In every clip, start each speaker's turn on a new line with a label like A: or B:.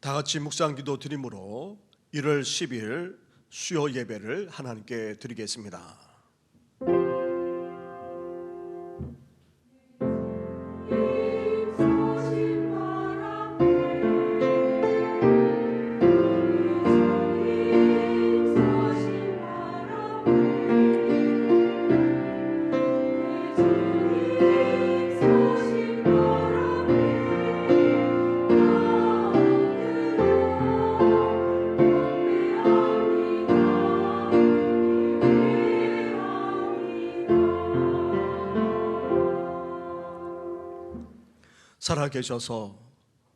A: 다 같이 묵상기도 드림으로 1월 10일 수요 예배를 하나님께 드리겠습니다. 살아계셔서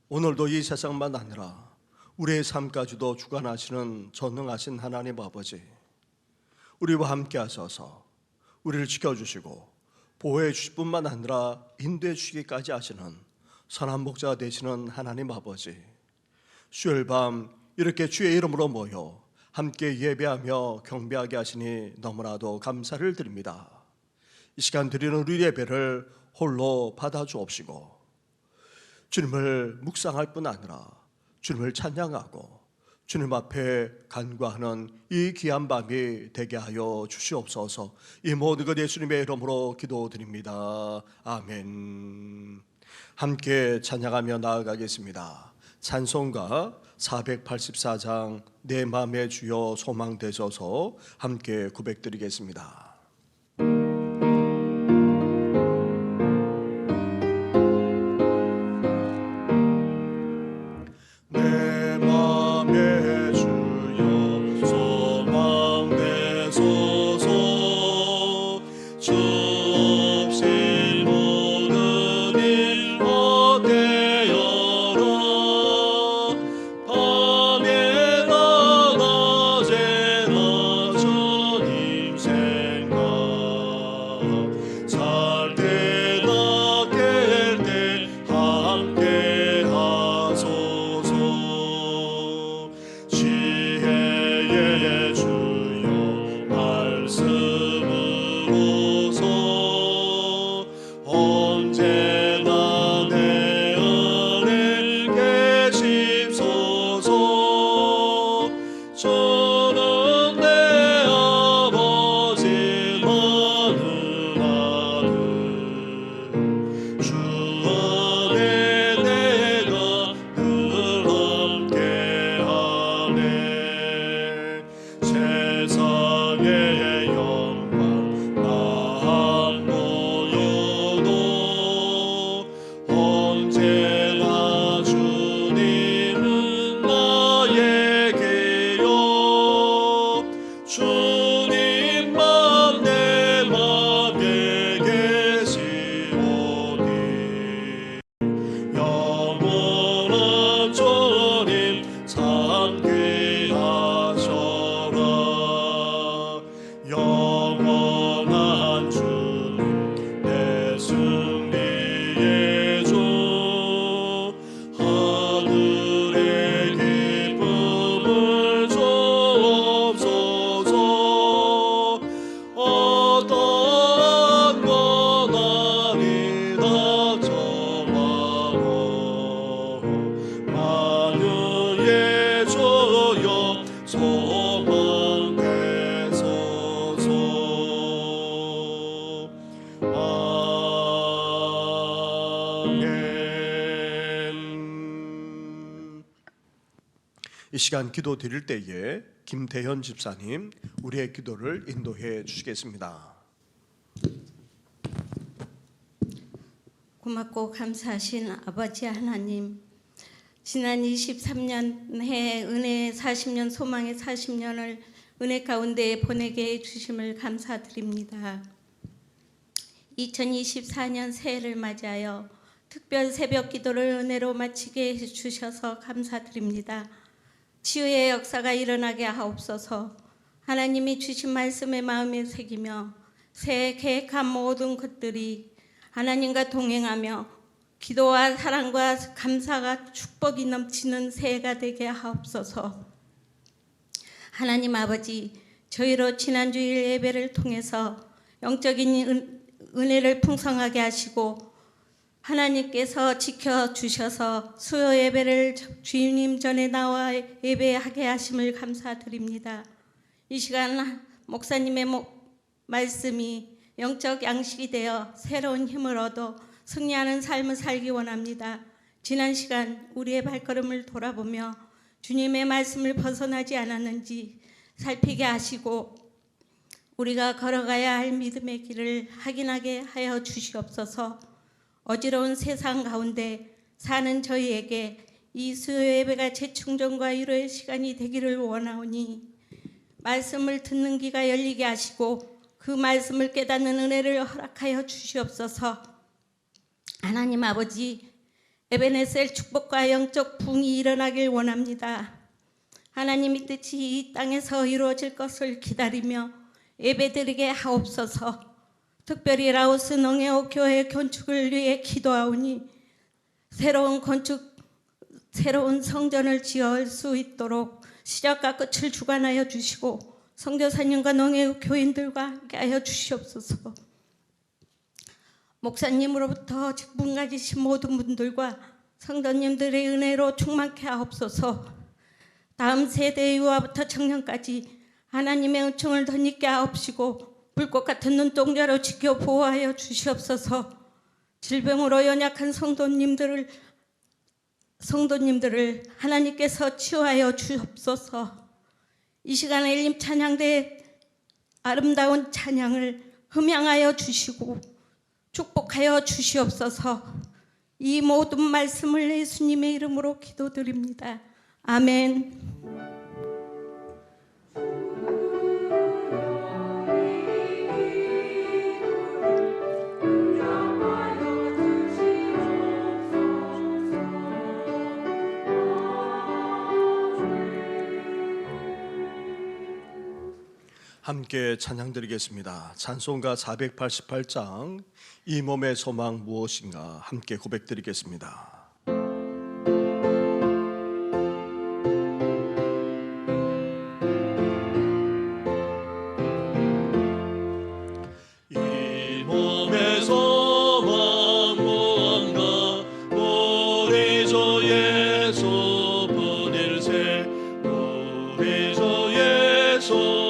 A: 오늘도 이 세상만 아니라 우리의 삶까지도 주관하시는 전능하신 하나님 아버지, 우리와 함께 하셔서 우리를 지켜주시고 보호해 주실 뿐만 아니라 인도해 주시기까지 하시는 선한 목자가 되시는 하나님 아버지, 수요일 밤 이렇게 주의 이름으로 모여 함께 예배하며 경배하게 하시니 너무나도 감사를 드립니다. 이 시간 드리는 우리 예배를 홀로 받아주옵시고 주님을 묵상할 뿐 아니라 주님을 찬양하고 주님 앞에 간구하는 이 귀한 밤이 되게 하여 주시옵소서. 이 모든 것 예수님의 이름으로 기도드립니다. 아멘. 함께 찬양하며 나아가겠습니다. 찬송가 484장 내 맘의 주여 소망 되셔서 함께 고백드리겠습니다. 이 시간 기도 드릴 때에 김대현 집사님 우리의 기도를 인도해 주시겠습니다.
B: 고맙고 감사하신 아버지 하나님, 지난 23년 해 은혜의 40년 소망의 40년을 은혜 가운데 보내게 해주심을 감사드립니다. 2024년 새해를 맞이하여 특별 새벽 기도를 은혜로 마치게 해주셔서 감사드립니다. 치유의 역사가 일어나게 하옵소서. 하나님이 주신 말씀의 마음에 새기며 새해 계획한 모든 것들이 하나님과 동행하며 기도와 사랑과 감사가 축복이 넘치는 새해가 되게 하옵소서. 하나님 아버지, 저희로 지난주일 예배를 통해서 영적인 은혜를 풍성하게 하시고 하나님께서 지켜주셔서 수요 예배를 주님 전에 나와 예배하게 하심을 감사드립니다. 이 시간 목사님의 말씀이 영적 양식이 되어 새로운 힘을 얻어 승리하는 삶을 살기 원합니다. 지난 시간 우리의 발걸음을 돌아보며 주님의 말씀을 벗어나지 않았는지 살피게 하시고 우리가 걸어가야 할 믿음의 길을 확인하게 하여 주시옵소서. 어지러운 세상 가운데 사는 저희에게 이 수요 예배가 재충전과 위로의 시간이 되기를 원하오니 말씀을 듣는 귀가 열리게 하시고 그 말씀을 깨닫는 은혜를 허락하여 주시옵소서. 하나님 아버지, 에베네셀 축복과 영적 부흥이 일어나길 원합니다. 하나님의 뜻이 이 땅에서 이루어질 것을 기다리며 예배드리게 하옵소서. 특별히 라오스 농해오 교회 건축을 위해 기도하오니 새로운 성전을 지을 수 있도록 시작과 끝을 주관하여 주시고 선교사님과 농해오 교인들과 함께하여 주시옵소서. 목사님으로부터 직분 가지신 모든 분들과 성도님들의 은혜로 충만케 하옵소서. 다음 세대 유아부터 청년까지 하나님의 은총을 덧입게 하옵시고 불꽃 같은 눈동자로 지켜 보호하여 주시옵소서. 질병으로 연약한 성도님들을 하나님께서 치유하여 주옵소서. 이 시간에 일림 찬양대의 아름다운 찬양을 흠양하여 주시고 축복하여 주시옵소서. 이 모든 말씀을 예수님의 이름으로 기도드립니다. 아멘.
A: 함께 찬양드리겠습니다. 찬송가 488장 이 몸의 소망 무엇인가 함께 고백드리겠습니다. 이 몸의 소망 무언가 우리 주 예수 뿐일세 우리 주 예수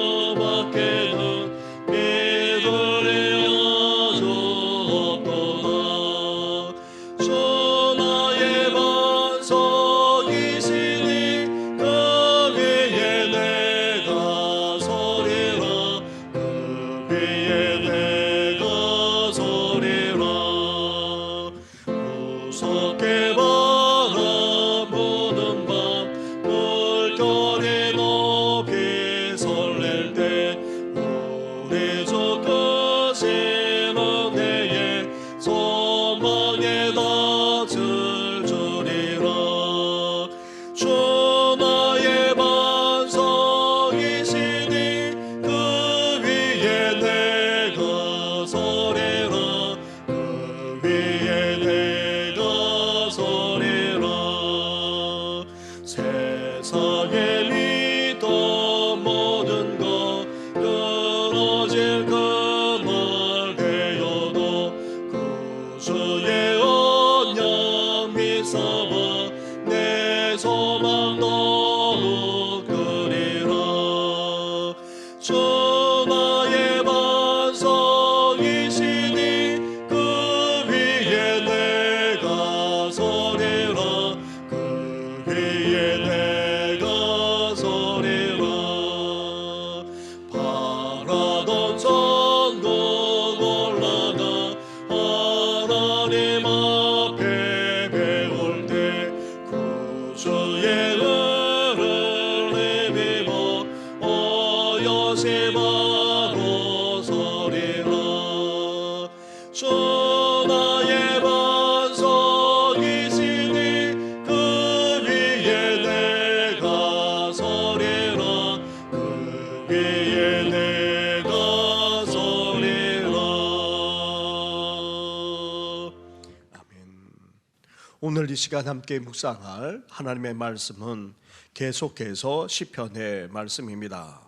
A: 오늘 이 시간 함께 묵상할 하나님의 말씀은 계속해서 시편의 말씀입니다.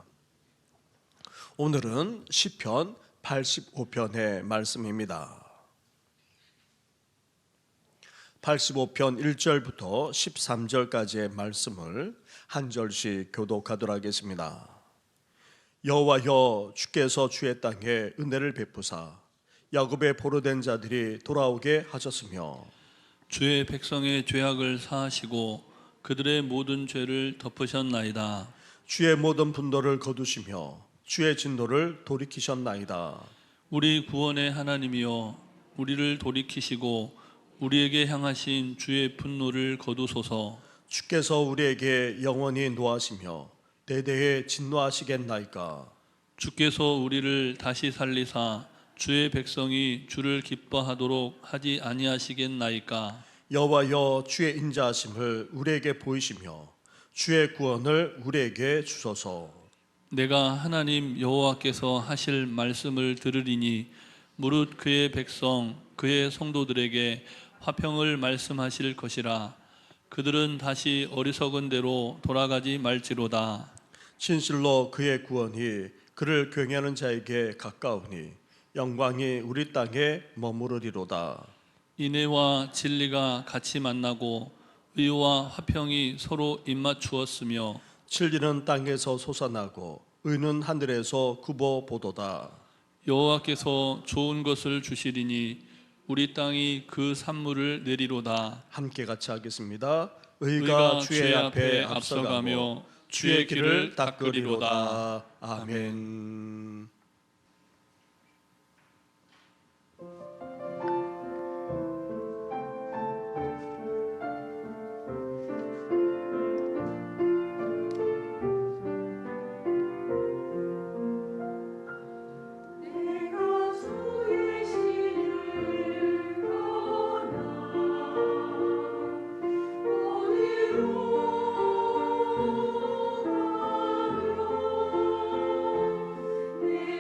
A: 오늘은 시편 85편의 말씀입니다. 85편 1절부터 13절까지의 말씀을 한 절씩 교독하도록 하겠습니다. 여호와여, 주께서 주의 땅에 은혜를 베푸사 야곱의 포로된 자들이 돌아오게 하셨으며
C: 주의 백성의 죄악을 사하시고 그들의 모든 죄를 덮으셨나이다.
A: 주의 모든 분노를 거두시며 주의 진노를 돌이키셨나이다.
C: 우리 구원의 하나님이여, 우리를 돌이키시고 우리에게 향하신 주의 분노를 거두소서.
A: 주께서 우리에게 영원히 노하시며 대대에 진노하시겠나이까.
C: 주께서 우리를 다시 살리사 주의 백성이 주를 기뻐하도록 하지 아니하시겠나이까.
A: 여호와여, 주의 인자하심을 우리에게 보이시며 주의 구원을 우리에게 주소서.
C: 내가 하나님 여호와께서 하실 말씀을 들으리니 무릇 그의 백성 그의 성도들에게 화평을 말씀하실 것이라. 그들은 다시 어리석은 대로 돌아가지 말지로다.
A: 진실로 그의 구원이 그를 경외하는 자에게 가까우니 영광이 우리 땅에 머무르리로다.
C: 인애와 진리가 같이 만나고 의와 화평이 서로 입맞추었으며
A: 진리는 땅에서 솟아나고 의는 하늘에서 굽어 보도다.
C: 여호와께서 좋은 것을 주시리니 우리 땅이 그 산물을 내리로다.
A: 함께 같이 하겠습니다.
C: 의가
A: 주의 앞에 앞서가며 주의 길을 닦으리로다.
C: 닦으리로다.
A: 아멘.
D: 내가 주의 신을 떠나 어디로 가며 내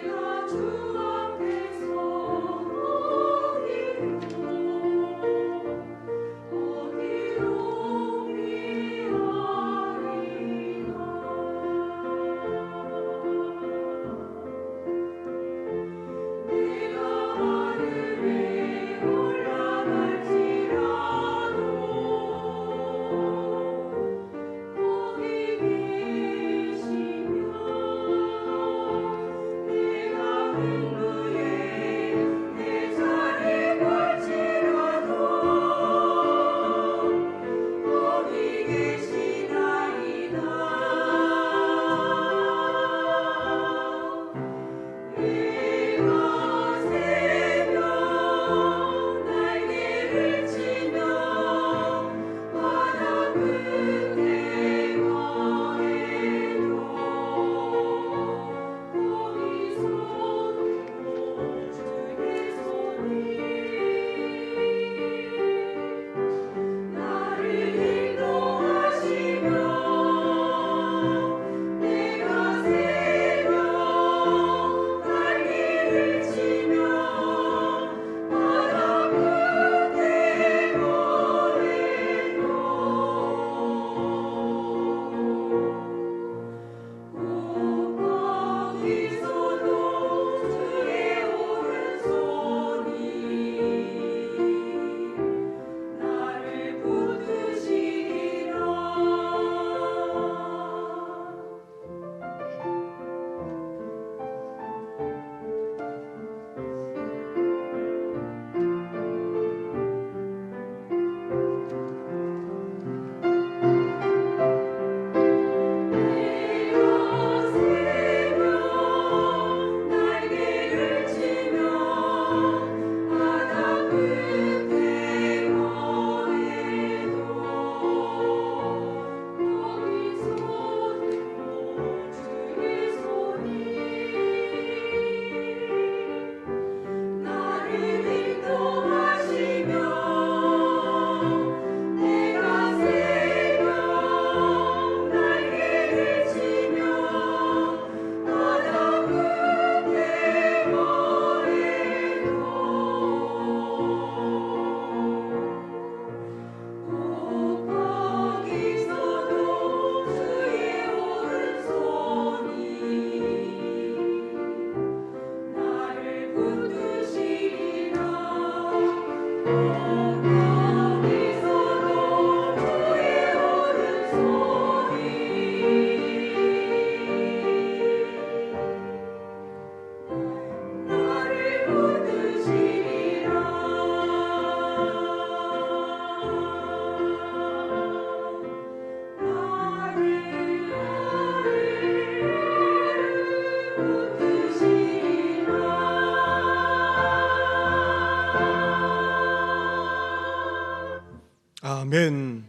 A: 아멘.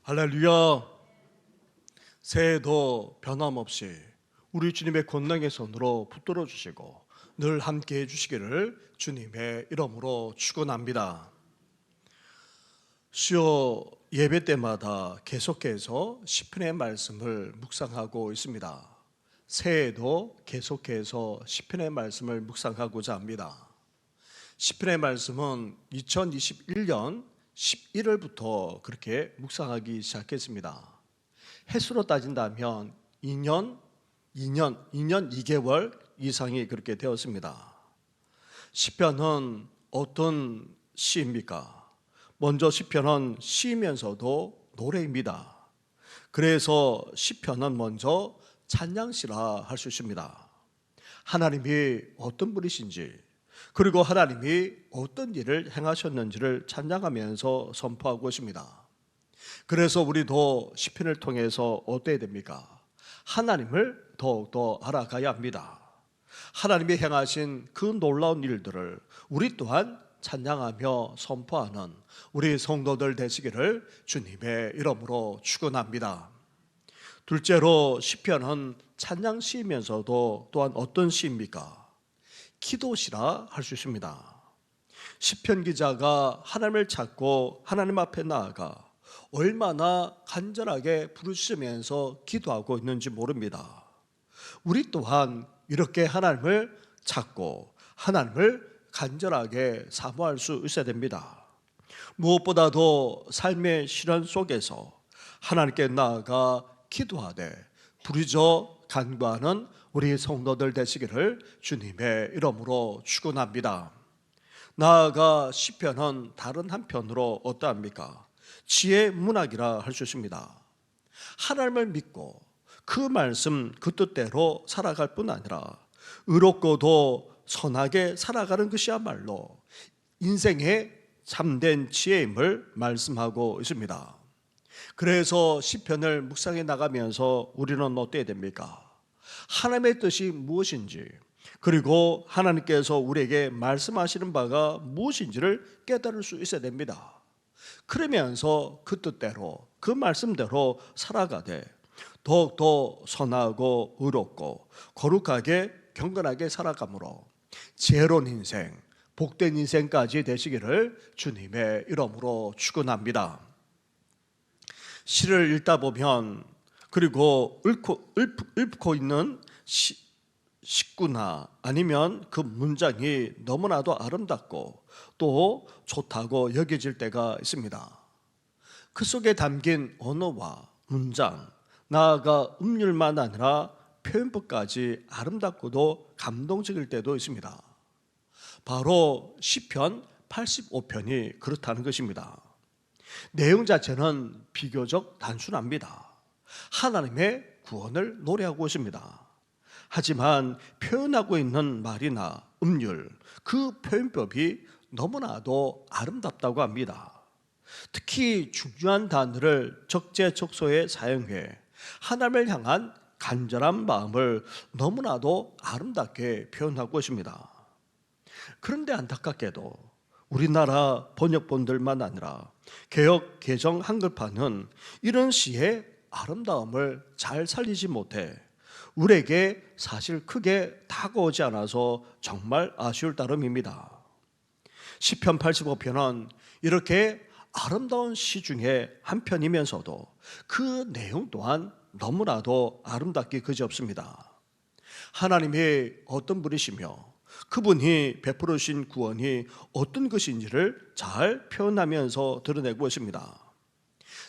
A: 할렐루야. 새해도 변함없이 우리 주님의 권능의 손으로 붙들어 주시고 늘 함께 해 주시기를 주님의 이름으로 축원합니다. 수요 예배 때마다 계속해서 시편의 말씀을 묵상하고 있습니다. 새해에도 계속해서 시편의 말씀을 묵상하고자 합니다. 시편의 말씀은 2021년 11월부터 그렇게 묵상하기 시작했습니다. 해수로 따진다면 2년 2개월 이상이 그렇게 되었습니다. 시편은 어떤 시입니까? 먼저 시편은 시이면서도 노래입니다. 그래서 시편은 먼저 찬양시라 할 수 있습니다. 하나님이 어떤 분이신지, 그리고 하나님이 어떤 일을 행하셨는지를 찬양하면서 선포하고 있습니다. 그래서 우리도 시편을 통해서 어때야 됩니까? 하나님을 더욱더 알아가야 합니다. 하나님이 행하신 그 놀라운 일들을 우리 또한 찬양하며 선포하는 우리 성도들 되시기를 주님의 이름으로 축원합니다. 둘째로 시편은 찬양시이면서도 또한 어떤 시입니까? 기도시라 할 수 있습니다. 시편 기자가 하나님을 찾고 하나님 앞에 나아가 얼마나 간절하게 부르시면서 기도하고 있는지 모릅니다. 우리 또한 이렇게 하나님을 찾고 하나님을 간절하게 사모할 수 있어야 됩니다. 무엇보다도 삶의 시련 속에서 하나님께 나아가 기도하되 부르짖어 간구하는 우리 성도들 되시기를 주님의 이름으로 축원합니다. 나아가 시편은 다른 한편으로 어떠합니까? 지혜 문학이라 할 수 있습니다. 하나님을 믿고 그 말씀 그 뜻대로 살아갈 뿐 아니라 의롭고도 선하게 살아가는 것이야말로 인생의 참된 지혜임을 말씀하고 있습니다. 그래서 시편을 묵상해 나가면서 우리는 어때야 됩니까? 하나님의 뜻이 무엇인지, 그리고 하나님께서 우리에게 말씀하시는 바가 무엇인지를 깨달을 수 있어야 됩니다. 그러면서 그 뜻대로 그 말씀대로 살아가되 더욱더 선하고 의롭고 거룩하게 경건하게 살아감으로 지혜로운 인생, 복된 인생까지 되시기를 주님의 이름으로 축원합니다. 시를 읽다 보면, 그리고 읊고 있는 식구나 아니면 그 문장이 너무나도 아름답고 또 좋다고 여겨질 때가 있습니다. 그 속에 담긴 언어와 문장, 나아가 음률만 아니라 표현법까지 아름답고도 감동적일 때도 있습니다. 바로 시편 85편이 그렇다는 것입니다. 내용 자체는 비교적 단순합니다. 하나님의 구원을 노래하고 있습니다. 하지만 표현하고 있는 말이나 음률, 그 표현법이 너무나도 아름답다고 합니다. 특히 중요한 단어를 적재적소에 사용해 하나님을 향한 간절한 마음을 너무나도 아름답게 표현하고 있습니다. 그런데 안타깝게도 우리나라 번역본들만 아니라 개역 개정 한글판은 이런 시의 아름다움을 잘 살리지 못해 우리에게 사실 크게 다가오지 않아서 정말 아쉬울 따름입니다. 시편 85편은 이렇게 아름다운 시 중에 한 편이면서도 그 내용 또한 너무나도 아름답기 그지없습니다. 하나님이 어떤 분이시며 그분이 베풀으신 구원이 어떤 것인지를 잘 표현하면서 드러내고 있습니다.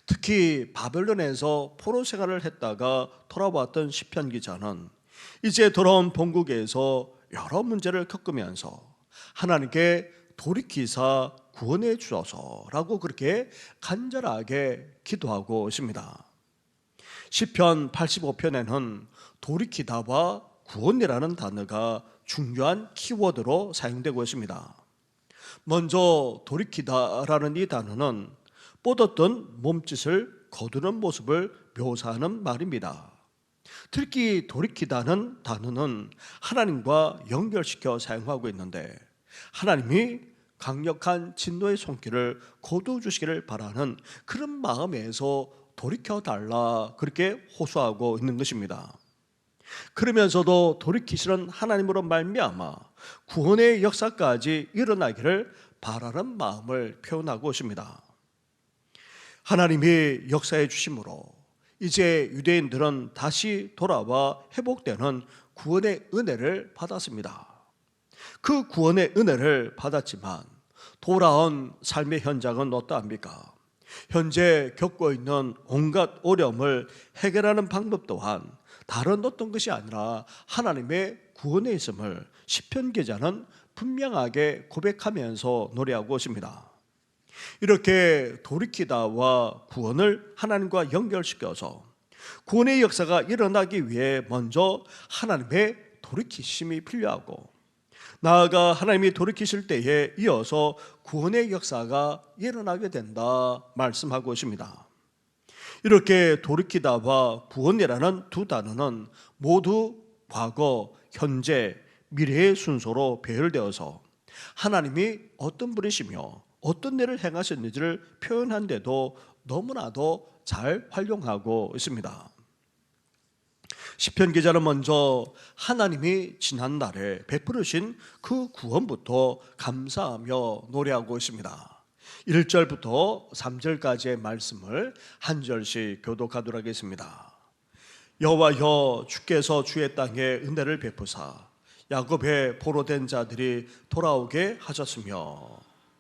A: 특히 바벨론에서 포로 생활을 했다가 돌아왔던 시편 기자는 이제 돌아온 본국에서 여러 문제를 겪으면서 하나님께 돌이키사 구원해 주소서라고 그렇게 간절하게 기도하고 있습니다. 시편 85편에는 돌이키다와 구원이라는 단어가 중요한 키워드로 사용되고 있습니다. 먼저 돌이키다라는 이 단어는 뻗었던 몸짓을 거두는 모습을 묘사하는 말입니다. 특히 돌이키다는 단어는 하나님과 연결시켜 사용하고 있는데 하나님이 강력한 진노의 손길을 거두어주시기를 바라는 그런 마음에서 돌이켜달라 그렇게 호소하고 있는 것입니다. 그러면서도 돌이키시는 하나님으로 말미암아 구원의 역사까지 일어나기를 바라는 마음을 표현하고 있습니다. 하나님이 역사해 주심으로 이제 유대인들은 다시 돌아와 회복되는 구원의 은혜를 받았습니다. 그 구원의 은혜를 받았지만 돌아온 삶의 현장은 어떠합니까? 현재 겪고 있는 온갖 어려움을 해결하는 방법 또한 다른 어떤 것이 아니라 하나님의 구원에 있음을 시편 기자는 분명하게 고백하면서 노래하고 있습니다. 이렇게 돌이키다와 구원을 하나님과 연결시켜서 구원의 역사가 일어나기 위해 먼저 하나님의 돌이키심이 필요하고, 나아가 하나님이 돌이키실 때에 이어서 구원의 역사가 일어나게 된다 말씀하고 있습니다. 이렇게 돌이키다와 구원이라는 두 단어는 모두 과거, 현재, 미래의 순서로 배열되어서 하나님이 어떤 분이시며 어떤 일을 행하셨는지를 표현한데도 너무나도 잘 활용하고 있습니다. 시편 기자는 먼저 하나님이 지난날에 베풀으신 그 구원부터 감사하며 노래하고 있습니다. 1절부터 3절까지의 말씀을 한 절씩 교독하도록 하겠습니다. 여호와여, 주께서 주의 땅에 은혜를 베푸사 야곱의 포로된 자들이 돌아오게 하셨으며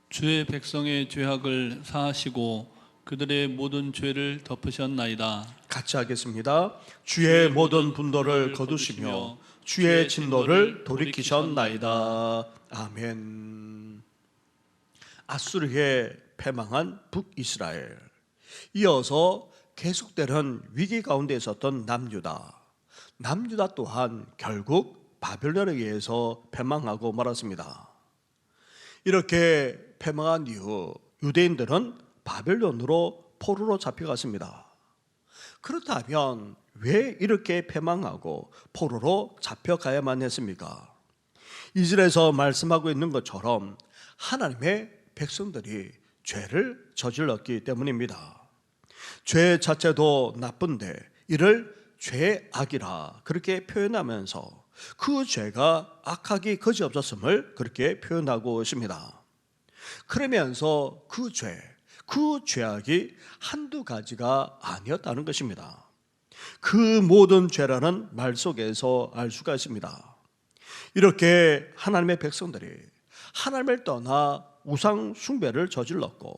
C: 주의 백성의 죄악을 사하시고 그들의 모든 죄를 덮으셨나이다.
A: 같이 하겠습니다. 주의 모든 분노를 거두시며 주의 진노를 돌이키셨나이다. 아멘. 아수르에 패망한 북이스라엘, 이어서 계속되는 위기 가운데 있었던 남유다 또한 결국 바벨론에 의해서 패망하고 말았습니다. 이렇게 패망한 이후 유대인들은 바벨론으로 포로로 잡혀갔습니다. 그렇다면 왜 이렇게 패망하고 포로로 잡혀가야만 했습니까? 이절에서 말씀하고 있는 것처럼 하나님의 백성들이 죄를 저질렀기 때문입니다. 죄 자체도 나쁜데 이를 죄악이라 그렇게 표현하면서 그 죄가 악하기 그지없었음을 그렇게 표현하고 있습니다. 그러면서 그 죄악이 한두 가지가 아니었다는 것입니다. 그 모든 죄라는 말 속에서 알 수가 있습니다. 이렇게 하나님의 백성들이 하나님을 떠나 우상 숭배를 저질렀고,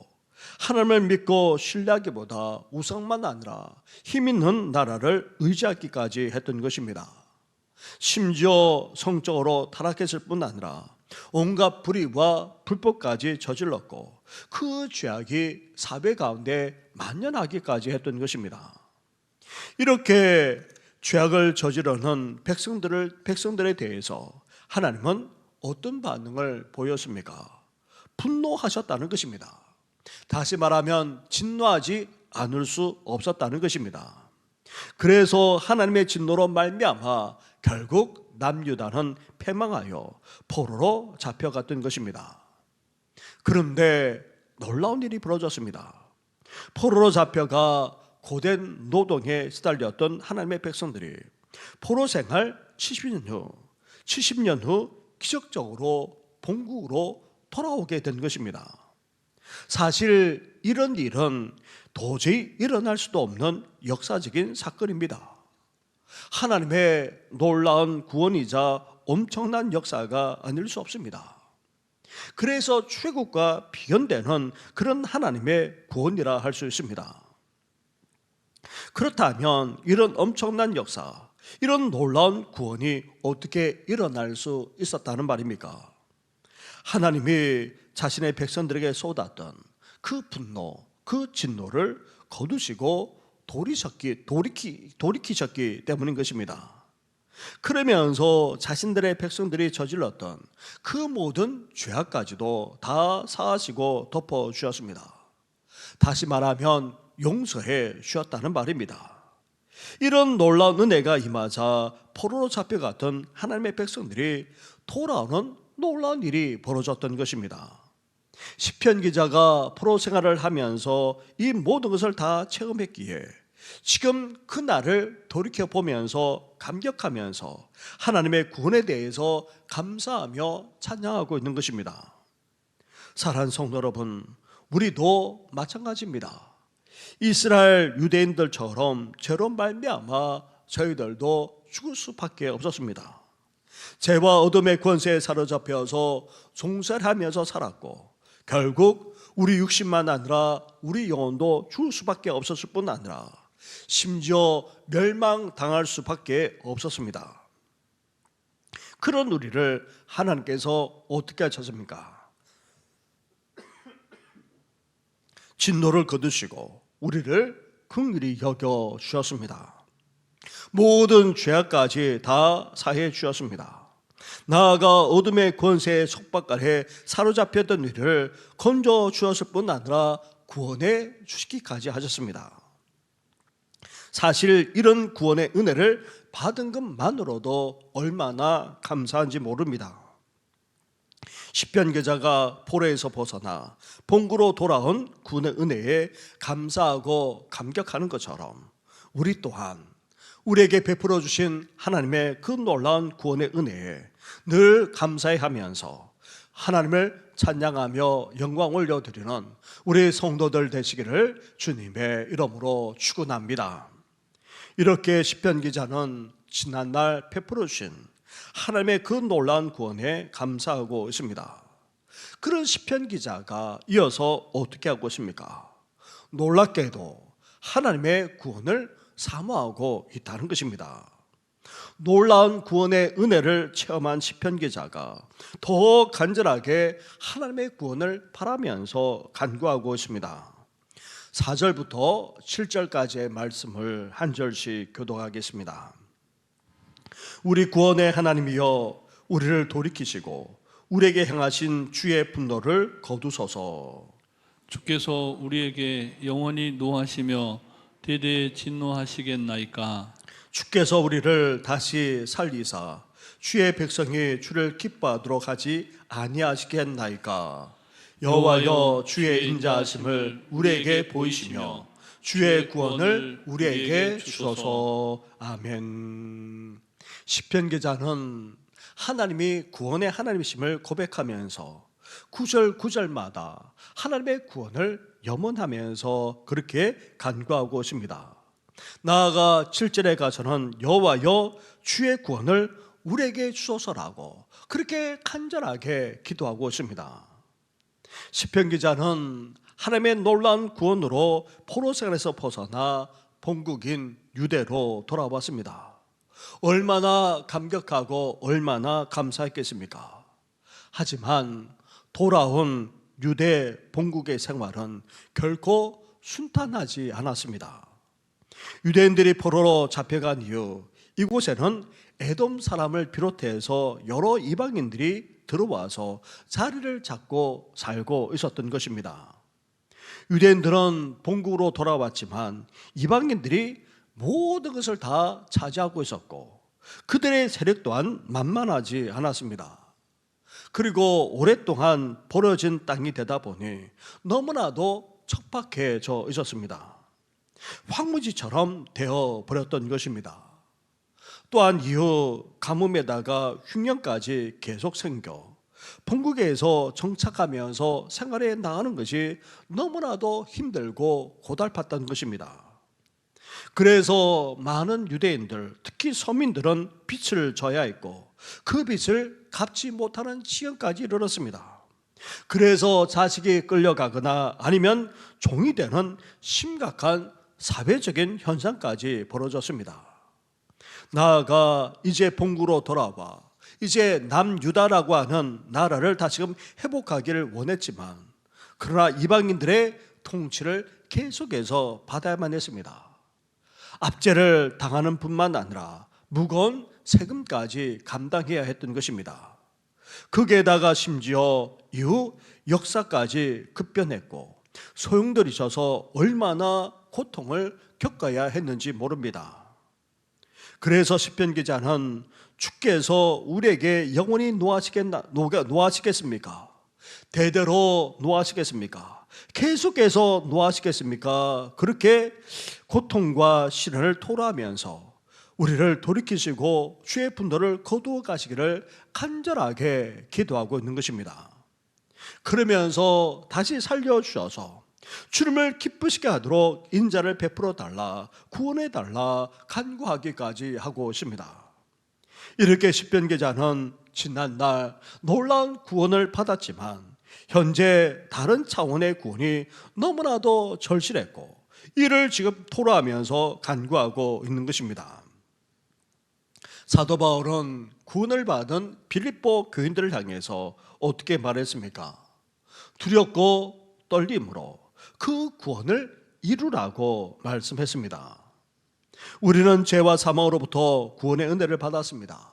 A: 하나님을 믿고 신뢰하기보다 우상만 아니라 힘 있는 나라를 의지하기까지 했던 것입니다. 심지어 성적으로 타락했을 뿐 아니라 온갖 불의와 불법까지 저질렀고 그 죄악이 사회 가운데 만연하기까지 했던 것입니다. 이렇게 죄악을 저지르는 백성들에 대해서 하나님은 어떤 반응을 보였습니까? 분노하셨다는 것입니다. 다시 말하면 진노하지 않을 수 없었다는 것입니다. 그래서 하나님의 진노로 말미암아 결국 남유다는 패망하여 포로로 잡혀갔던 것입니다. 그런데 놀라운 일이 벌어졌습니다. 포로로 잡혀가 고된 노동에 시달렸던 하나님의 백성들이 포로 생활 70년 후 기적적으로 본국으로 돌아오게 된 것입니다. 사실 이런 일은 도저히 일어날 수도 없는 역사적인 사건입니다. 하나님의 놀라운 구원이자 엄청난 역사가 아닐 수 없습니다. 그래서 출애굽과 비견되는 그런 하나님의 구원이라 할 수 있습니다. 그렇다면 이런 엄청난 역사, 이런 놀라운 구원이 어떻게 일어날 수 있었다는 말입니까? 하나님이 자신의 백성들에게 쏟았던 그 분노, 그 진노를 거두시고 돌이키셨기 때문인 것입니다. 그러면서 자신들의 백성들이 저질렀던 그 모든 죄악까지도 다 사하시고 덮어주셨습니다. 다시 말하면 용서해 주셨다는 말입니다. 이런 놀라운 은혜가 임하자 포로로 잡혀갔던 하나님의 백성들이 돌아오는 놀라운 일이 벌어졌던 것입니다. 시편 기자가 포로 생활을 하면서 이 모든 것을 다 체험했기에 지금 그 날을 돌이켜 보면서 감격하면서 하나님의 구원에 대해서 감사하며 찬양하고 있는 것입니다. 사랑하는 성도 여러분, 우리도 마찬가지입니다. 이스라엘 유대인들처럼 죄로 말미암아 저희들도 죽을 수밖에 없었습니다. 죄와 어둠의 권세에 사로잡혀서 종살하면서 살았고 결국 우리 육신만 아니라 우리 영혼도 죽을 수밖에 없었을 뿐 아니라 심지어 멸망당할 수밖에 없었습니다. 그런 우리를 하나님께서 어떻게 하셨습니까? 진노를 거두시고 우리를 긍휼히 여겨 주셨습니다. 모든 죄악까지 다 사해 주셨습니다. 나아가 어둠의 권세의 속박 아래 사로잡혔던 우리를 건져 주었을 뿐 아니라 구원해 주시기까지 하셨습니다. 사실 이런 구원의 은혜를 받은 것만으로도 얼마나 감사한지 모릅니다. 시편 기자가 포로에서 벗어나 본국으로 돌아온 구원의 은혜에 감사하고 감격하는 것처럼 우리 또한 우리에게 베풀어 주신 하나님의 그 놀라운 구원의 은혜에 늘 감사해하면서 하나님을 찬양하며 영광 올려드리는 우리 성도들 되시기를 주님의 이름으로 축원합니다. 이렇게 시편 기자는 지난날 베풀어 주신 하나님의 그 놀라운 구원에 감사하고 있습니다. 그런 시편 기자가 이어서 어떻게 하고 있습니까? 놀랍게도 하나님의 구원을 사모하고 있다는 것입니다. 놀라운 구원의 은혜를 체험한 시편 기자가 더 간절하게 하나님의 구원을 바라면서 간구하고 있습니다. 4절부터 7절까지의 말씀을 한 절씩 교독하겠습니다. 우리 구원의 하나님이여 우리를 돌이키시고 우리에게 행하신 주의 분노를 거두소서.
C: 주께서 우리에게 영원히 노하시며 대대에 진노하시겠나이까.
A: 주께서 우리를 다시 살리사 주의 백성이 주를 기뻐하도록 하지 아니하시겠나이까. 여호와여 주의 인자하심을 우리에게 보이시며 주의 구원을 우리에게 주소서. 아멘. 시편 기자는 하나님이 구원의 하나님이심을 고백하면서 구절 구절마다 하나님의 구원을 염원하면서 그렇게 간구하고 있습니다. 나아가 7절에 가서는 여호와여 주의 구원을 우리에게 주소서라고 그렇게 간절하게 기도하고 있습니다. 시편 기자는 하나님의 놀라운 구원으로 포로 생활에서 벗어나 본국인 유대로 돌아왔습니다. 얼마나 감격하고 얼마나 감사했겠습니까? 하지만 돌아온 유대 본국의 생활은 결코 순탄하지 않았습니다. 유대인들이 포로로 잡혀간 이후 이곳에는 에돔 사람을 비롯해서 여러 이방인들이 들어와서 자리를 잡고 살고 있었던 것입니다. 유대인들은 본국으로 돌아왔지만 이방인들이 모든 것을 다 차지하고 있었고 그들의 세력 또한 만만하지 않았습니다. 그리고 오랫동안 버려진 땅이 되다 보니 너무나도 척박해져 있었습니다. 황무지처럼 되어버렸던 것입니다. 또한 이후 가뭄에다가 흉년까지 계속 생겨 본국에서 정착하면서 생활해 나가는 것이 너무나도 힘들고 고달팠던 것입니다. 그래서 많은 유대인들, 특히 서민들은 빚을 져야 했고 그 빚을 갚지 못하는 지경까지 이르렀습니다. 그래서 자식이 끌려가거나 아니면 종이 되는 심각한 사회적인 현상까지 벌어졌습니다. 나아가 이제 본국으로 돌아와 이제 남유다라고 하는 나라를 다시금 회복하기를 원했지만 그러나 이방인들의 통치를 계속해서 받아야만 했습니다. 압제를 당하는 뿐만 아니라 무거운 세금까지 감당해야 했던 것입니다. 거기에다가 심지어 이후 역사까지 급변했고 소용돌이 져서 얼마나 고통을 겪어야 했는지 모릅니다. 그래서 시편 기자는 주께서 우리에게 영원히 노하시겠습니까? 대대로 노하시겠습니까? 계속해서 노하시겠습니까? 그렇게 고통과 시련을 토로하면서 우리를 돌이키시고 주의 분노를 거두어 가시기를 간절하게 기도하고 있는 것입니다. 그러면서 다시 살려주셔서 주님을 기쁘시게 하도록 인자를 베풀어 달라, 구원해 달라 간구하기까지 하고 있습니다. 이렇게 시편 기자는 지난날 놀라운 구원을 받았지만 현재 다른 차원의 구원이 너무나도 절실했고 이를 지금 토로하면서 간구하고 있는 것입니다. 사도 바울은 구원을 받은 빌립보 교인들을 향해서 어떻게 말했습니까? 두렵고 떨림으로 그 구원을 이루라고 말씀했습니다. 우리는 죄와 사망으로부터 구원의 은혜를 받았습니다.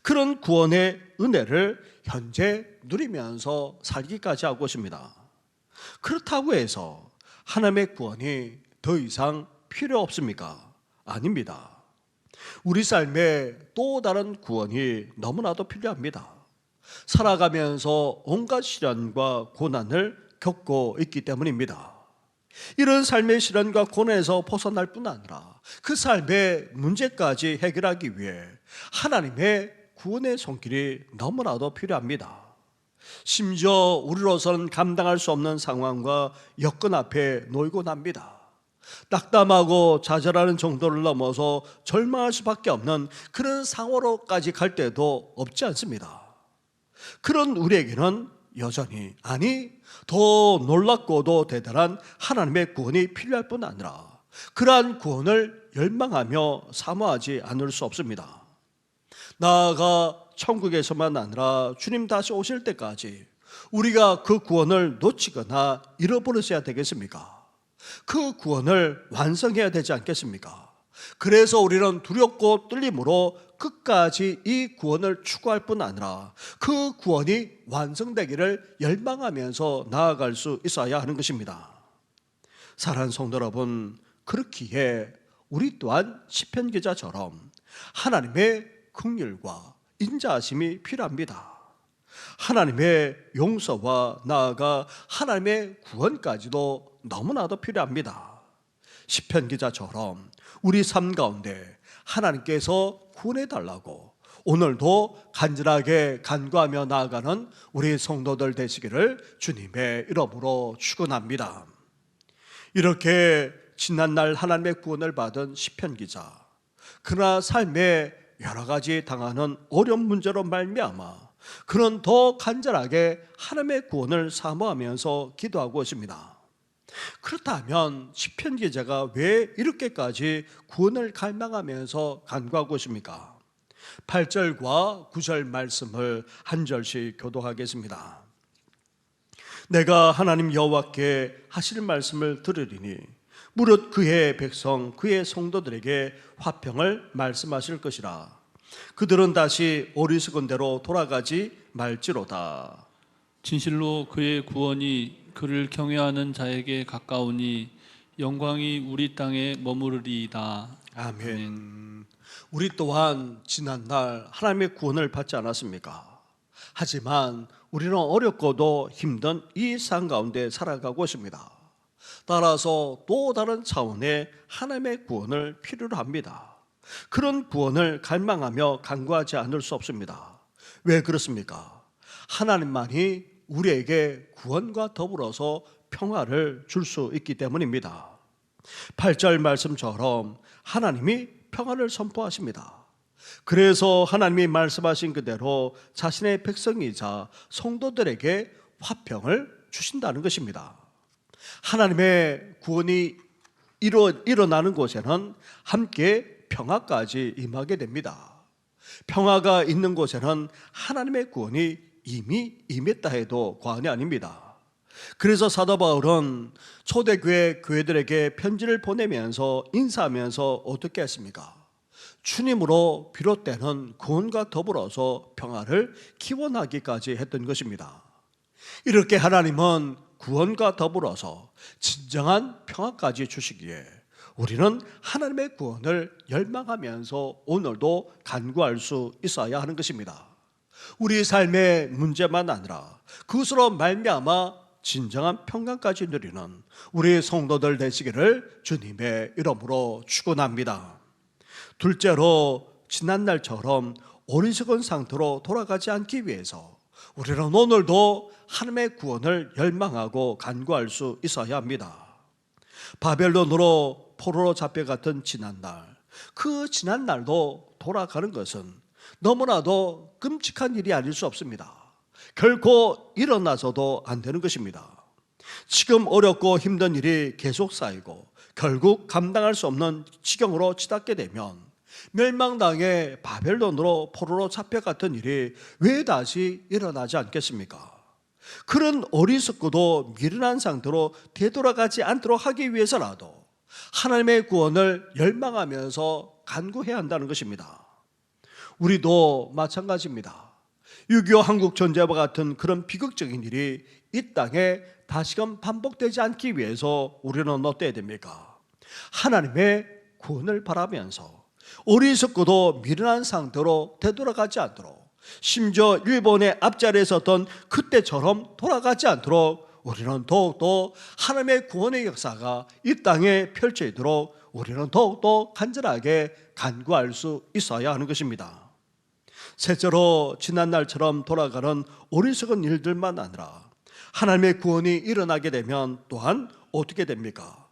A: 그런 구원의 은혜를 현재 누리면서 살기까지 하고 있습니다. 그렇다고 해서 하나님의 구원이 더 이상 필요 없습니까? 아닙니다. 우리 삶에 또 다른 구원이 너무나도 필요합니다. 살아가면서 온갖 시련과 고난을 겪고 있기 때문입니다. 이런 삶의 시련과 고난에서 벗어날 뿐 아니라 그 삶의 문제까지 해결하기 위해 하나님의 구원의 손길이 너무나도 필요합니다. 심지어 우리로서는 감당할 수 없는 상황과 여건 앞에 놓이곤 합니다. 낙담하고 좌절하는 정도를 넘어서 절망할 수밖에 없는 그런 상황으로까지 갈 때도 없지 않습니다. 그런 우리에게는 여전히, 아니 더 놀랍고도 대단한 하나님의 구원이 필요할 뿐 아니라 그러한 구원을 열망하며 사모하지 않을 수 없습니다. 나아가 천국에서만 아니라 주님 다시 오실 때까지 우리가 그 구원을 놓치거나 잃어버렸어야 되겠습니까? 그 구원을 완성해야 되지 않겠습니까? 그래서 우리는 두렵고 떨림으로 끝까지 이 구원을 추구할 뿐 아니라 그 구원이 완성되기를 열망하면서 나아갈 수 있어야 하는 것입니다. 사랑하는 성도 여러분, 그렇기에 우리 또한 시편 기자처럼 하나님의 긍휼과 인자하심이 필요합니다. 하나님의 용서와 나아가 하나님의 구원까지도 너무나도 필요합니다. 시편 기자처럼 우리 삶 가운데 하나님께서 구원해 달라고 오늘도 간절하게 간구하며 나아가는 우리 성도들 되시기를 주님의 이름으로 축원합니다. 이렇게 지난날 하나님의 구원을 받은 시편 기자, 그러나 삶에 여러 가지 당하는 어려운 문제로 말미암아 그는 더 간절하게 하나님의 구원을 사모하면서 기도하고 있습니다. 그렇다면 시편 기자가 왜 이렇게까지 구원을 갈망하면서 간구하고 있습니까? 8절과 9절 말씀을 한 절씩 교독하겠습니다. 내가 하나님 여호와께 하실 말씀을 들으리니 무릇 그의 백성 그의 성도들에게 화평을 말씀하실 것이라. 그들은 다시 어리석은 대로 돌아가지 말지로다.
C: 진실로 그의 구원이 그를 경외하는 자에게 가까우니 영광이 우리 땅에 머무르리이다.
A: 아멘. 우리 또한 지난날 하나님의 구원을 받지 않았습니까? 하지만 우리는 어렵고도 힘든 이 삶 가운데 살아가고 있습니다. 따라서 또 다른 차원의 하나님의 구원을 필요로 합니다. 그런 구원을 갈망하며 간구하지 않을 수 없습니다. 왜 그렇습니까? 하나님만이 우리에게 구원과 더불어서 평화를 줄 수 있기 때문입니다. 8절 말씀처럼 하나님이 평화를 선포하십니다. 그래서 하나님이 말씀하신 그대로 자신의 백성이자 성도들에게 화평을 주신다는 것입니다. 하나님의 구원이 일어나는 곳에는 함께 평화까지 임하게 됩니다. 평화가 있는 곳에는 하나님의 구원이 이미 임했다 해도 과언이 아닙니다. 그래서 사도 바울은 초대교회 교회들에게 편지를 보내면서 인사하면서 어떻게 했습니까? 주님으로 비롯되는 구원과 더불어서 평화를 기원하기까지 했던 것입니다. 이렇게 하나님은 구원과 더불어서 진정한 평화까지 주시기에 우리는 하나님의 구원을 열망하면서 오늘도 간구할 수 있어야 하는 것입니다. 우리 삶의 문제만 아니라 그것으로 말미암아 진정한 평강까지 누리는 우리 성도들 되시기를 주님의 이름으로 축원합니다. 둘째로 지난날처럼 어리석은 상태로 돌아가지 않기 위해서 우리는 오늘도 하나님의 구원을 열망하고 간구할 수 있어야 합니다. 바벨론으로 포로로 잡혀갔던 지난날, 그 지난날도 돌아가는 것은 너무나도 끔찍한 일이 아닐 수 없습니다. 결코 일어나서도 안 되는 것입니다. 지금 어렵고 힘든 일이 계속 쌓이고 결국 감당할 수 없는 지경으로 치닫게 되면 멸망당해 바벨론으로 포로로 잡혀갔던 일이 왜 다시 일어나지 않겠습니까? 그런 어리석고도 미련한 상태로 되돌아가지 않도록 하기 위해서라도 하나님의 구원을 열망하면서 간구해야 한다는 것입니다. 우리도 마찬가지입니다. 6.25 한국전쟁과 같은 그런 비극적인 일이 이 땅에 다시금 반복되지 않기 위해서 우리는 어때야 됩니까? 하나님의 구원을 바라면서 어리석고도 미련한 상태로 되돌아가지 않도록, 심지어 일본의 앞자리에 섰던 그때처럼 돌아가지 않도록 우리는 더욱더 하나님의 구원의 역사가 이 땅에 펼쳐지도록 우리는 더욱더 간절하게 간구할 수 있어야 하는 것입니다. 셋째로 지난날처럼 돌아가는 어리석은 일들만 아니라 하나님의 구원이 일어나게 되면 또한 어떻게 됩니까?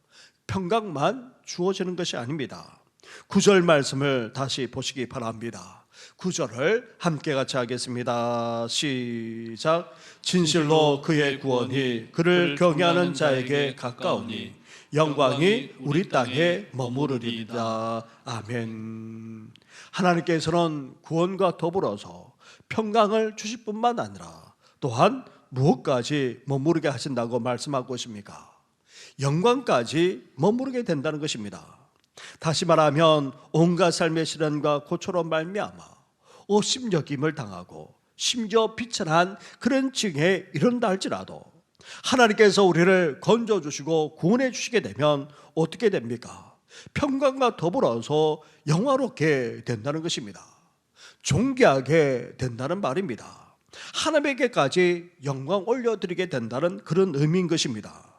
A: 평강만 주어지는 것이 아닙니다. 9절 말씀을 다시 보시기 바랍니다. 9절을 함께 같이 하겠습니다. 시작. 진실로 그의 구원이 그를 경외하는 자에게 가까우니 영광이 우리 땅에 머무르리이다. 아멘. 하나님께서는 구원과 더불어서 평강을 주실 뿐만 아니라 또한 무엇까지 머무르게 하신다고 말씀하고 있습니까? 영광까지 머무르게 된다는 것입니다. 다시 말하면 온갖 삶의 시련과 고초로 말미암아 업심여김을 당하고 심지어 비천한 그런 층에 이른다 할지라도 하나님께서 우리를 건져주시고 구원해 주시게 되면 어떻게 됩니까? 평강과 더불어서 영화롭게 된다는 것입니다. 존귀하게 된다는 말입니다. 하나님에게까지 영광 올려드리게 된다는 그런 의미인 것입니다.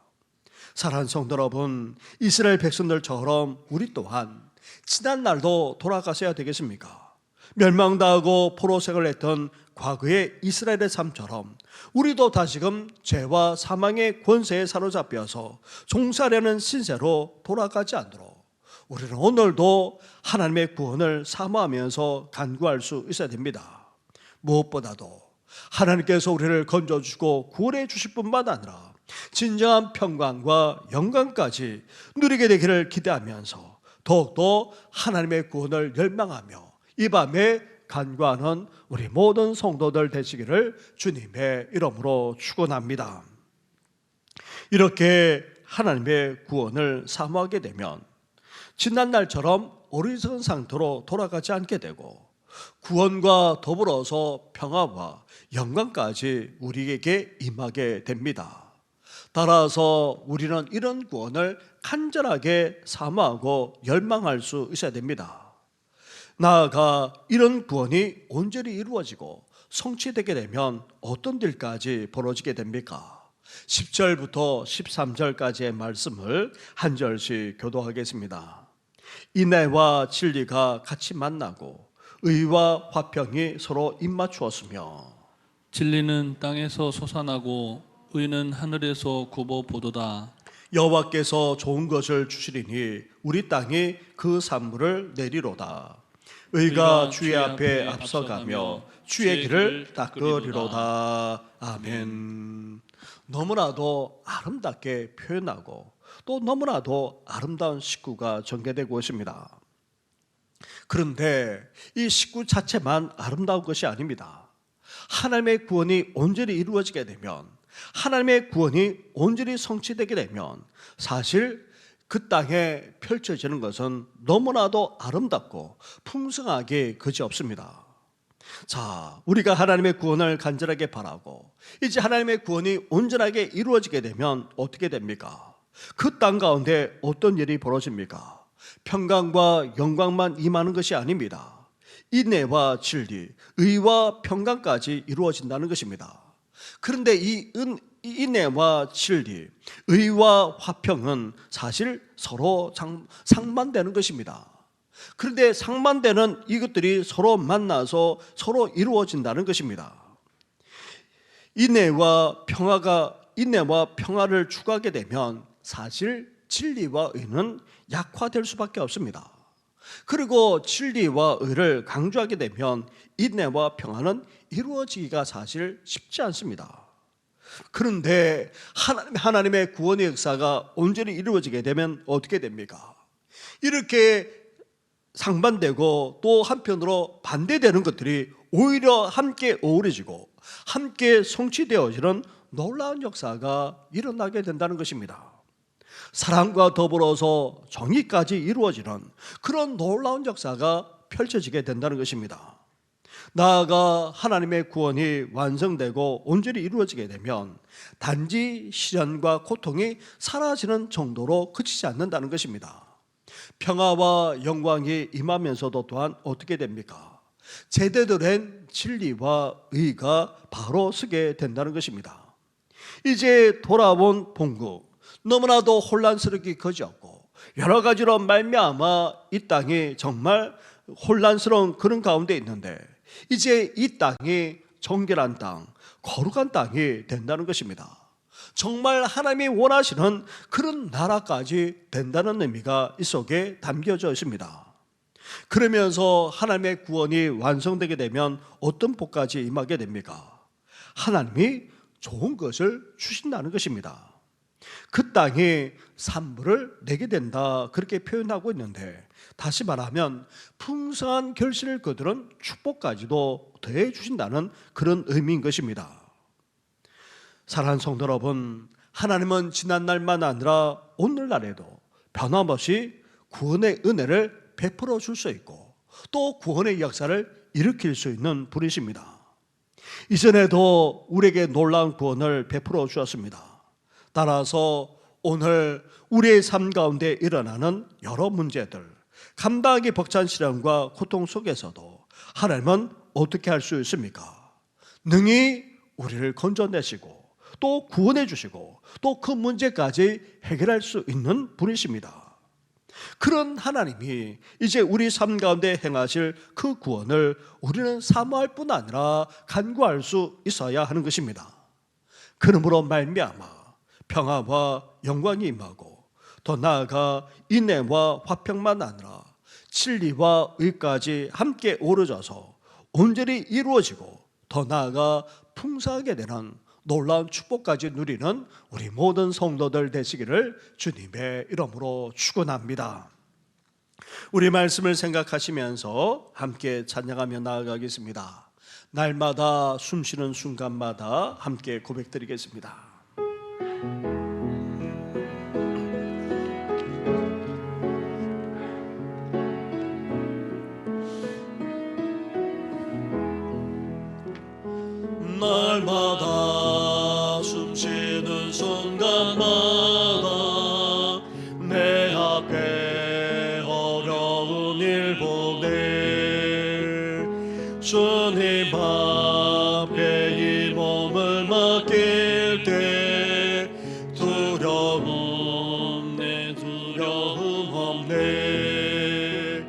A: 사랑하는 성도 여러분, 이스라엘 백성들처럼 우리 또한 지난날도 돌아가셔야 되겠습니까? 멸망당하고 포로생활을 했던 과거의 이스라엘의 삶처럼 우리도 다시금 죄와 사망의 권세에 사로잡혀서 종살이하는 신세로 돌아가지 않도록 우리는 오늘도 하나님의 구원을 사모하면서 간구할 수 있어야 됩니다. 무엇보다도 하나님께서 우리를 건져주시고 구원해 주실 뿐만 아니라 진정한 평강과 영광까지 누리게 되기를 기대하면서 더욱더 하나님의 구원을 열망하며 이 밤에 간구하는 우리 모든 성도들 되시기를 주님의 이름으로 축원합니다. 이렇게 하나님의 구원을 사모하게 되면 지난날처럼 어리석은 상태로 돌아가지 않게 되고 구원과 더불어서 평화와 영광까지 우리에게 임하게 됩니다. 따라서 우리는 이런 구원을 간절하게 사모하고 열망할 수 있어야 됩니다. 나아가 이런 구원이 온전히 이루어지고 성취되게 되면 어떤 일까지 벌어지게 됩니까? 10절부터 13절까지의 말씀을 한 절씩 교도하겠습니다. 인애와 진리가 같이 만나고 의와 화평이 서로 입맞추었으며
C: 진리는 땅에서 솟아나고 의는 하늘에서 굽어 보도다.
A: 여호와께서 좋은 것을 주시리니 우리 땅이 그 산물을 내리로다. 의가 주의 앞에 앞서가며 주의 길을 닦으리로다. 아멘. 너무나도 아름답게 표현하고 또 너무나도 아름다운 식구가 전개되고 있습니다. 그런데 이 식구 자체만 아름다운 것이 아닙니다. 하나님의 구원이 온전히 이루어지게 되면, 하나님의 구원이 온전히 성취되게 되면 사실 그 땅에 펼쳐지는 것은 너무나도 아름답고 풍성하게 그지없습니다. 자, 우리가 하나님의 구원을 간절하게 바라고 이제 하나님의 구원이 온전하게 이루어지게 되면 어떻게 됩니까? 그 땅 가운데 어떤 일이 벌어집니까? 평강과 영광만 임하는 것이 아닙니다. 인내와 진리, 의와 평강까지 이루어진다는 것입니다. 그런데 이 인내와 진리, 의와 화평은 사실 서로 상반되는 것입니다. 그런데 상반되는 이것들이 서로 만나서 서로 이루어진다는 것입니다. 인내와 평화를 추구하게 되면 사실 진리와 의는 약화될 수밖에 없습니다. 그리고 진리와 의를 강조하게 되면 인내와 평화는 이루어지기가 사실 쉽지 않습니다. 그런데 하나님의 구원의 역사가 온전히 이루어지게 되면 어떻게 됩니까? 이렇게 상반되고 또 한편으로 반대되는 것들이 오히려 함께 어우러지고 함께 성취되어지는 놀라운 역사가 일어나게 된다는 것입니다. 사랑과 더불어서 정의까지 이루어지는 그런 놀라운 역사가 펼쳐지게 된다는 것입니다. 나아가 하나님의 구원이 완성되고 온전히 이루어지게 되면 단지 시련과 고통이 사라지는 정도로 그치지 않는다는 것입니다. 평화와 영광이 임하면서도 또한 어떻게 됩니까? 제대로 된 진리와 의가 바로 서게 된다는 것입니다. 이제 돌아온 본국, 너무나도 혼란스럽게 거지없고 여러 가지로 말미암아 이 땅이 정말 혼란스러운 그런 가운데 있는데 이제 이 땅이 정결한 땅, 거룩한 땅이 된다는 것입니다. 정말 하나님이 원하시는 그런 나라까지 된다는 의미가 이 속에 담겨져 있습니다. 그러면서 하나님의 구원이 완성되게 되면 어떤 복까지 임하게 됩니까? 하나님이 좋은 것을 주신다는 것입니다. 그 땅에 산물을 내게 된다 그렇게 표현하고 있는데 다시 말하면 풍성한 결실을 거두는 축복까지도 더해 주신다는 그런 의미인 것입니다. 사랑하는 성도 여러분, 하나님은 지난날만 아니라 오늘날에도 변함없이 구원의 은혜를 베풀어 줄 수 있고 또 구원의 역사를 일으킬 수 있는 분이십니다. 이전에도 우리에게 놀라운 구원을 베풀어 주었습니다. 따라서 오늘 우리의 삶 가운데 일어나는 여러 문제들, 감당하기 벅찬 시련과 고통 속에서도 하나님은 어떻게 할 수 있습니까? 능히 우리를 건져내시고 또 구원해 주시고 또 그 문제까지 해결할 수 있는 분이십니다. 그런 하나님이 이제 우리 삶 가운데 행하실 그 구원을 우리는 사모할 뿐 아니라 간구할 수 있어야 하는 것입니다. 그러므로 말미암아 평화와 영광이 임하고 더 나아가 인내와 화평만 아니라 진리와 의까지 함께 어우러져서 온전히 이루어지고 더 나아가 풍성하게 되는 놀라운 축복까지 누리는 우리 모든 성도들 되시기를 주님의 이름으로 축원합니다. 우리 말씀을 생각하시면서 함께 찬양하며 나아가겠습니다. 날마다 숨쉬는 순간마다 함께 고백드리겠습니다. 날마다 숨쉬는 순간마다 내 앞에 어려운 일 보내 주님 앞에 이 몸을 맡길 때 두려움 내 두려움 없네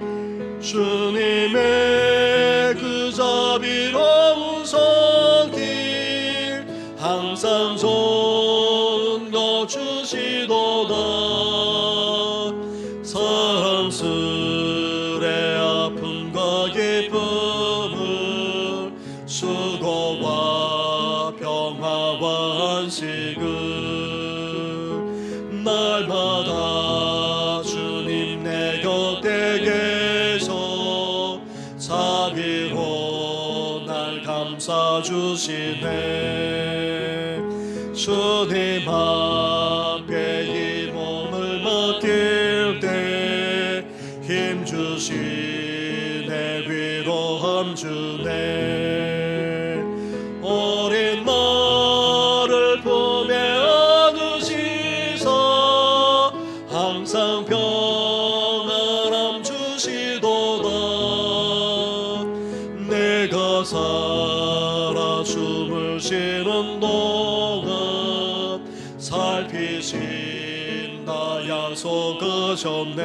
A: 주님의 그 자비로운 손길 항상 좋은 것 주시도다 사랑스레 아픔과 기쁨을 수고와 평화와 안식을 날마다 주님 내 곁에 계셔 자비로 날 감싸주시네 주님 앞에 이 몸을 맡길 때 힘주시네 위로함 주네 어린 나를 품에 안으시사 항상 평안함 주시도다 하셨네.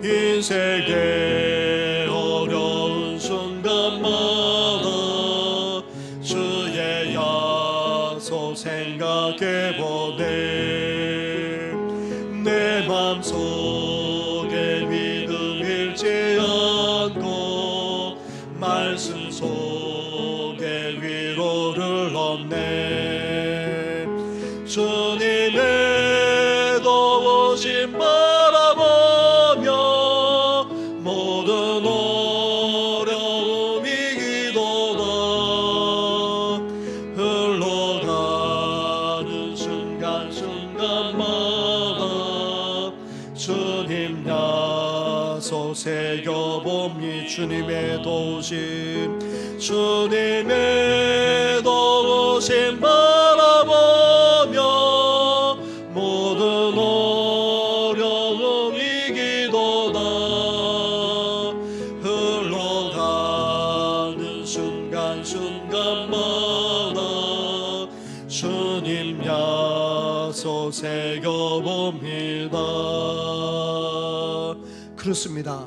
A: 인생의 어려운 순간마다 주의 약속 생각해보네. 내 맘속에 믿음 잃지 않고 말씀 속에 위로를 얻네. 주님의 도우심 바라보며 모든 어려움 이기도다. 흘러가는 순간순간마다 주님 약속 새겨봄이 주님의 도우심, 주님의 도우심 바라보며 모든 어려움 이기도다. 흘러가는 순간순간마다 주님 약속 새겨봅니다. 그렇습니다.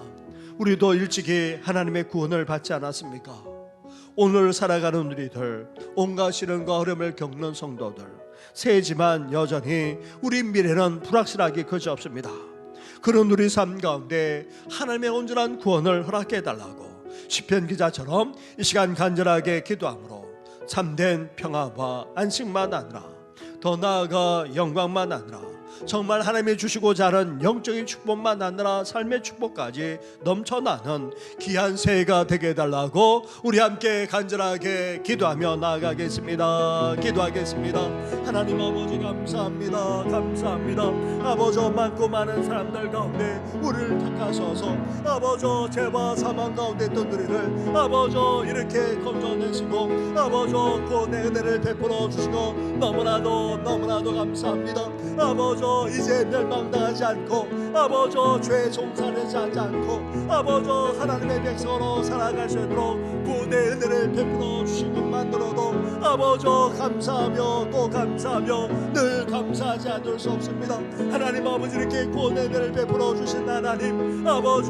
A: 우리도 일찍이 하나님의 구원을 받지 않았습니까? 오늘 살아가는 우리들, 온갖 시련과 어려움을 겪는 성도들, 세지만 여전히 우리 미래는 불확실하기 그지없습니다. 그런 우리 삶 가운데 하나님의 온전한 구원을 허락해 달라고 시편 기자처럼 이 시간 간절하게 기도함으로 참된 평화와 안식만 아니라, 더 나아가 영광만 아니라, 정말 하나님이 주시고자 하는 영적인 축복만 아니라 삶의 축복까지 넘쳐나는 귀한 새해가 되게 해달라고 우리 함께 간절하게 기도하며 나아가겠습니다. 기도하겠습니다. 하나님 아버지 감사합니다. 감사합니다. 아버지 많고 많은 사람들 가운데 우리를 택하셔서 아버지 죄와 사망 가운데 있던 우리를 아버지 이렇게 건져내시고 아버지 구원의 은혜를 베풀어 주시고 너무나도 감사합니다. 아버지 이제 멸망당하지 않고 아버지 죄 종살하지 않고 아버지 하나님의 백성으로 살아갈 수 있도록 구원의 은혜를 베풀어 주신 것만으로도 아버지 감사하며 또 감사하며 늘 감사하지 않을 수 없습니다. 하나님 아버지 이렇게 구원의 은혜를 베풀어 주신 하나님 아버지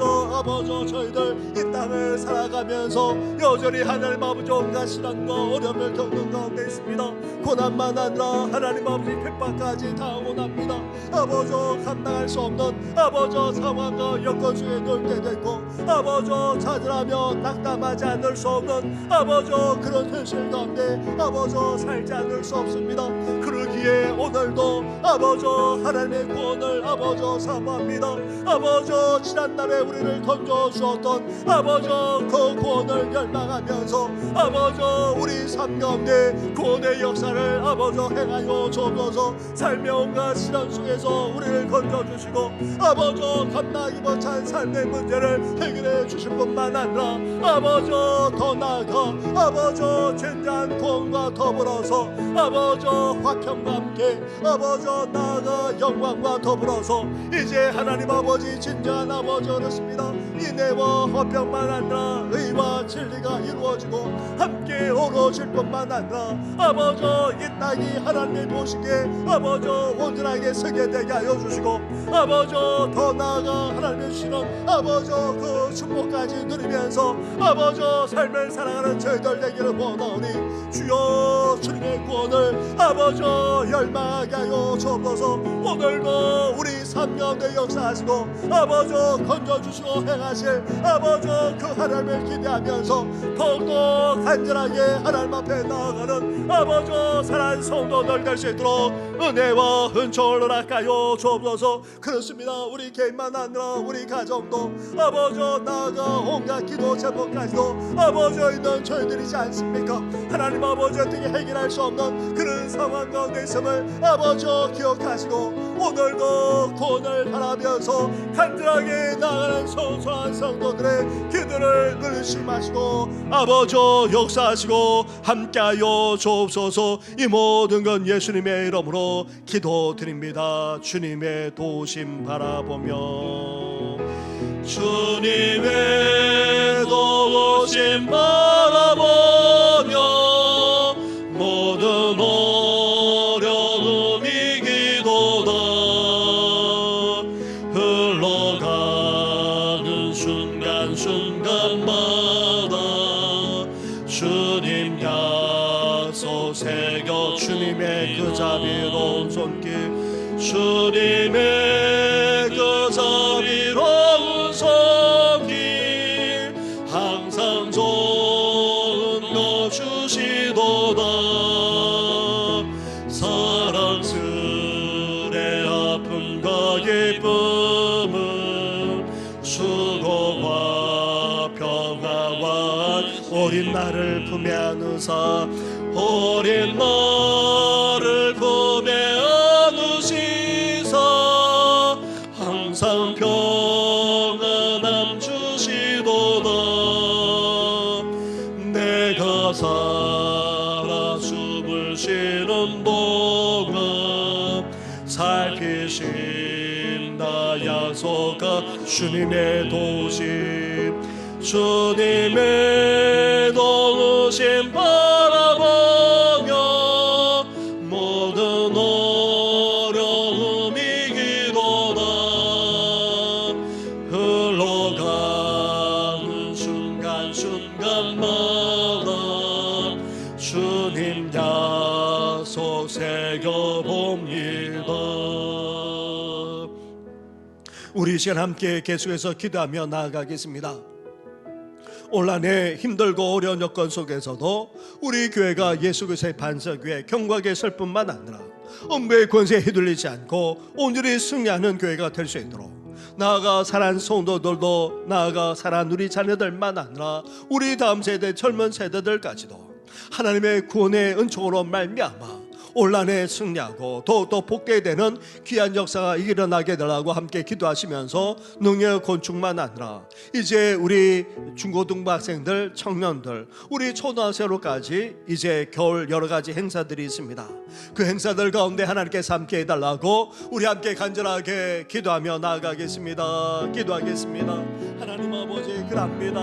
A: 저희들 이 땅을 살아가면서 여전히 하나님 아버지 온갖 시련과 어려움을 겪는 가운데 있습니다. 고난만 아니라 하나님 아버지 핍박까지 당하고 납니다. 아버지 감당할 수 없는 아버지 상황과 여건 속에 놓게 되고 아버지 찾으라며 낙담하지 않을 수 없는 아버지 그런 현실 가운데 아버지 살지 않을 수 없습니다. 그러기에 오늘도 아버지 하나님의 구원을 아버지 사모합니다. 아버지 지난날에 우리를 건져주었던 아버지 그 구원을 열망하면서 아버지 우리 삶 가운데 구원의 역사를 아버지 행하여 주옵소서. 삶의 온갖 시련 속에서 우리를 건져주시고 아버지 감당하기 벅찬 삶의 문제를 해결해 주실 뿐만 아니라 아버지 더 나아가 아버지 전대한 구원과 더불어서 아버지 화평과 함께 아버지 나아가 영광과 더불어서 이제 하나님 아버지 진정한 아버지 어르십니다. 인애와 화평만 아니라 의와 진리가 이루어지고 함께 어우러질 뿐만 아니라 아버지 이 땅이 하나님의 보시기에 아버지 온전하게 서게 되게 하여 주시고 아버지 더 나아가 하나님의 주시는 아버지 그 축복까지 누리면서 아버지 삶을 살아가는 저희들 되기를 원하오니 주여 주님의 구원을 아버지 열망하게 하여 주옵소서. 오늘도 우리 삶 가운데 역사하시고 아버지 건져주시고 행하실 아버지 그 하나님을 기대하면서 더욱더 간절하게 하나님 앞에 나아가는 아버지 사랑하는 성도들 될 수 있도록 은혜와 은총을 허락하여 주옵소서. 그렇습니다. 우리 개인만 아니라 우리 가정도 아버지 나아가 온갖 기도 제목까지도 아버지 있는 저희들이지 않습니까? 하나님 아버지 어떻게 해결할 수 없는 그런 상황 가운데 있음을 아버지 기억하시고 오늘도 구원을 바라면서 간절하게 나아가는 소소한 성도들의 기도를 늘리시마시고 아버지 역사하시고 함께하여 주옵소서. 이 모든 건 예수님의 이름으로 기도드립니다. 주님의 도우심 바라보며 주님의 도우심 바라보며 모든 어려움 이기도다. 주님의 그 자비로운 손길 항상 좋은 거 주시도다. 사랑스레 아픔과 기쁨은 수고와 평화와 어린 나를 품에 안으사 어린 나를 품에 안으시사 항상 평안함 주시도다. 내가 살아 숨을 쉬는 동안 살피신다 약속한 주님의 도심 주님의 도우심 바라보며 모든 어려움 이기도다. 흘러가는 순간순간마다 주님 약속 새겨봅니다. 우리 이 시간 함께 계속해서 기도하며 나아가겠습니다. 올 한 해 힘들고 어려운 여건 속에서도 우리 교회가 예수 그리스도의 반석 위에 경고하게 설 뿐만 아니라 음부의 권세에 휘둘리지 않고 온전히 승리하는 교회가 될 수 있도록, 나아가 사랑하는 성도들도, 나아가 사랑하는 우리 자녀들만 아니라 우리 다음 세대 젊은 세대들까지도 하나님의 구원의 은총으로 말미암아 올 한 해 승리하고 더욱더 복되게 되는 귀한 역사가 일어나게 되라고 함께 기도하시면서 능력 건축만 아니라 이제 우리 중고등부 학생들, 청년들, 우리 초등학생으로까지 이제 겨울 여러 가지 행사들이 있습니다. 그 행사들 가운데 하나님께서 함께 해달라고 우리 함께 간절하게 기도하며 나아가겠습니다. 기도하겠습니다. 하나님 아버지, 그랍니다.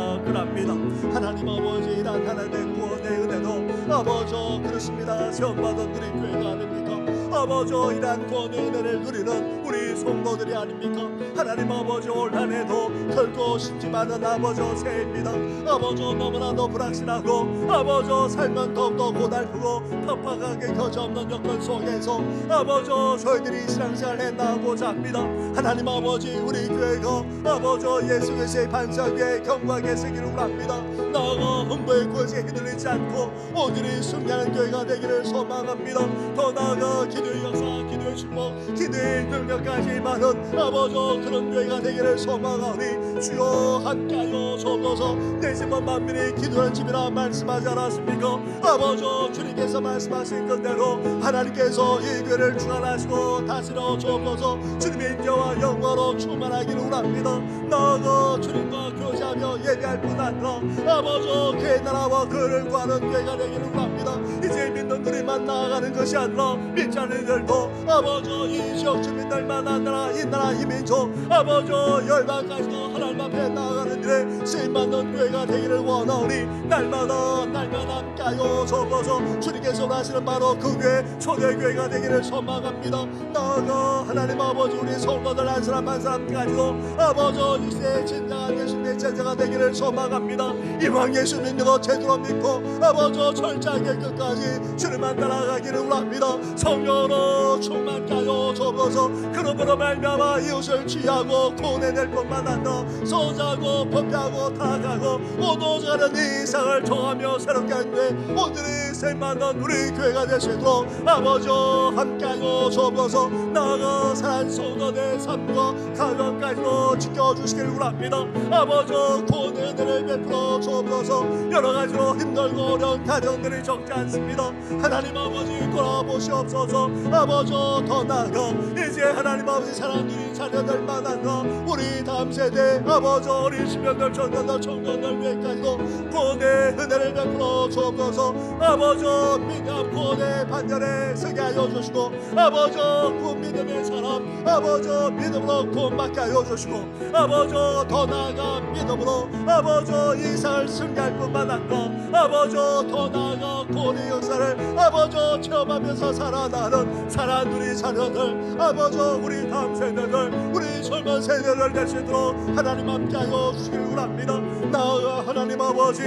A: 하나님 아버지, 이란 하나님의 구원의 은혜도 아버지 그렇습니다. 세움받은 우리 교회가 아닙니까? 아버지, 이란 구원의 은혜를 누리는 우리 성도들이 아닙니까? 하나님 아버지, 올 한 해도 결코 쉽지만은 아버지 새해입니다. 아버지, 너무나도 불확실하고 아버지 삶은 더욱더 고달프고 팍팍하게 겨져없는 여건 속에서 아버지 저희들이 신앙생활 해나가고자 합니다. 하나님 아버지, 우리 교회가 아버지 예수 그리스도의 반석 위에 경고하게 쓰기를 원합니다. 나아가 음부의 권세에 휘둘리지 않고 온전히 승리하는 교회가 되기를 소망합니다. 더 나아가 기도의 역사, 기도의 축복, 기도의 능력까지 많은 아버지 그런 교회가 되기를 소망하오니 주여 함께하여 주옵소서. 내 집은 만민이 기도하는 집이라 말씀하지 않았습니까? 아버지, 주님께서 말씀하신 그대로 하나님께서 이 교회를 주관하시고 다스려 주옵소서. 주님의 인자와 영광으로 충만하기를 원합니다. 나아가 주님과 교제하며 예배할 뿐 아니라 아버지 그의 나라와 그를 구하는 교회가 되기를 원합니다. 이제 믿는 우리만 나아가는 것이 아니라 믿지 않는 이들도 아버지 이 지역 주민들만 아니라 이 나라 이 민족 아버지 열방까지도 하나님 앞에 나아가는 일에 쓰임받는 교회가 되기를 원하오니 날마다 함께하여 주옵소서. 주님께서 원하시는 바로 그 교회 초대교회가 되기를 소망합니다. 나아가 하나님 아버지, 우리 성도들 한 사람 한 사람까지도 아버지 이 시대의 진정한 예수님의 제자가 되기를 소망합니다. 이왕 예수 믿는 거 제대로 믿고 아버지 철저하게 끝까지 주님만 따라가기를 원합니다. 성령으로 충만케 하여 주옵소서. 그러므로 말미암아 이웃을 취하고 구원해낼 것만 아니라 소자고 범죄하고 타락하고 오도자는 이 이상을 정하며 새롭게 하는데 오늘이 세만한 우리 교회가 될 수 있도록 아버지 함께하여 주옵소서. 나아가 사랑하는 성도의 삶과 가정까지도 지켜주시기를 원합니다. 아버지 구원의 은혜를 베풀어 주옵소서. 여러 가지로 힘들고 어려운 가정들이 적지 않습니다. 하나님 아버지 돌아보시옵소서. 아버지 더 나아가 이제 하나님 아버지 사랑하는 우리 자녀들만 아니라 우리 다음 세대 아버지 어린 시민들, 청년들, 청년들 위해까지도 구원의 은혜를 베풀어 주옵소서. 아버지 믿음 구원의 반열에 서게 하여 주시고 아버지 그 믿음의 사람 아버지 믿음으로 구원받게 하여 주시고 아버지 더 나아가 믿음으로 아버지 이 세상을 승리할 뿐만 아니라 아버지 더 나아가 구원의 역사를 아버지 체험하면서 살아나는 사랑하는 우리 자녀들 아버지 우리 다음 세대들 우리 젊은 세대들 될 수 있도록 하나님 함께하여 주시길 원합니다. 나아가 하나님 아버지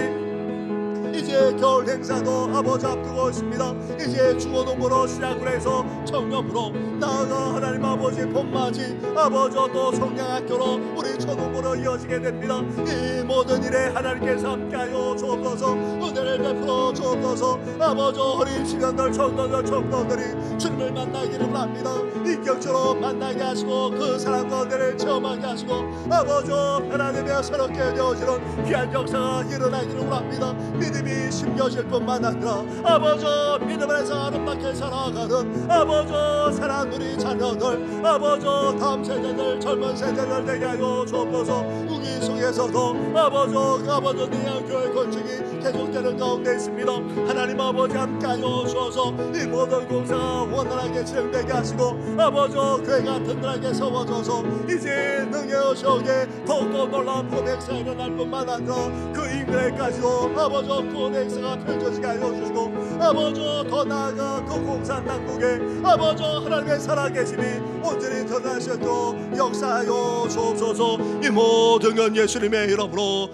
A: 이제 겨울 행사도 아버지 앞두고 있습니다. 이제 중고등부로 시작을 해서 청년부로 나아가 하나님 아버지 봄맞이 아버지 또 성령학교로 우리 초등부로 이어지게 됩니다. 이 모든 일에 하나님께서 함께하여 주옵소서. 은혜를 베풀어 주옵소서. 아버지 어린 시간들 청년들이 주님을 만나기를 합니다. 인격적으로 만나게 하시고 그 사랑과 은혜를 체험하게 하시고 아버지 하나님의 새롭게 되어지는 귀한 역사가 일어나기를 합니다. 믿음이 심겨질 뿐만 아니라 아버지 믿음 안에서 아름답게 살아가는 아버지 사랑 우리 자녀들 아버지 다음 세대들 젊은 세대들 되게 하여 주옵소서. 우리 속에서도 아버지 내양교회 건축이 계속되는 가운데 있습니다. 하나님 아버지 함께하여 주셔서 이 모든 공사가 원활하게 진행되게 하시고 아버지 교회가 든든하게 세워져서 이제 능의 지역에 더욱더 놀라운 포백사가 일어날 뿐만 아니라 그 인근에까지도 아버지 구원 행사가 펼쳐지게 하여 주시고 아버지 더 나아가 그 공산 당국에 아버지 하나님의 살아계심이 온전히 드러나시도록 역사하여 주옵소서. 이 모든 건 예수님의 이름으로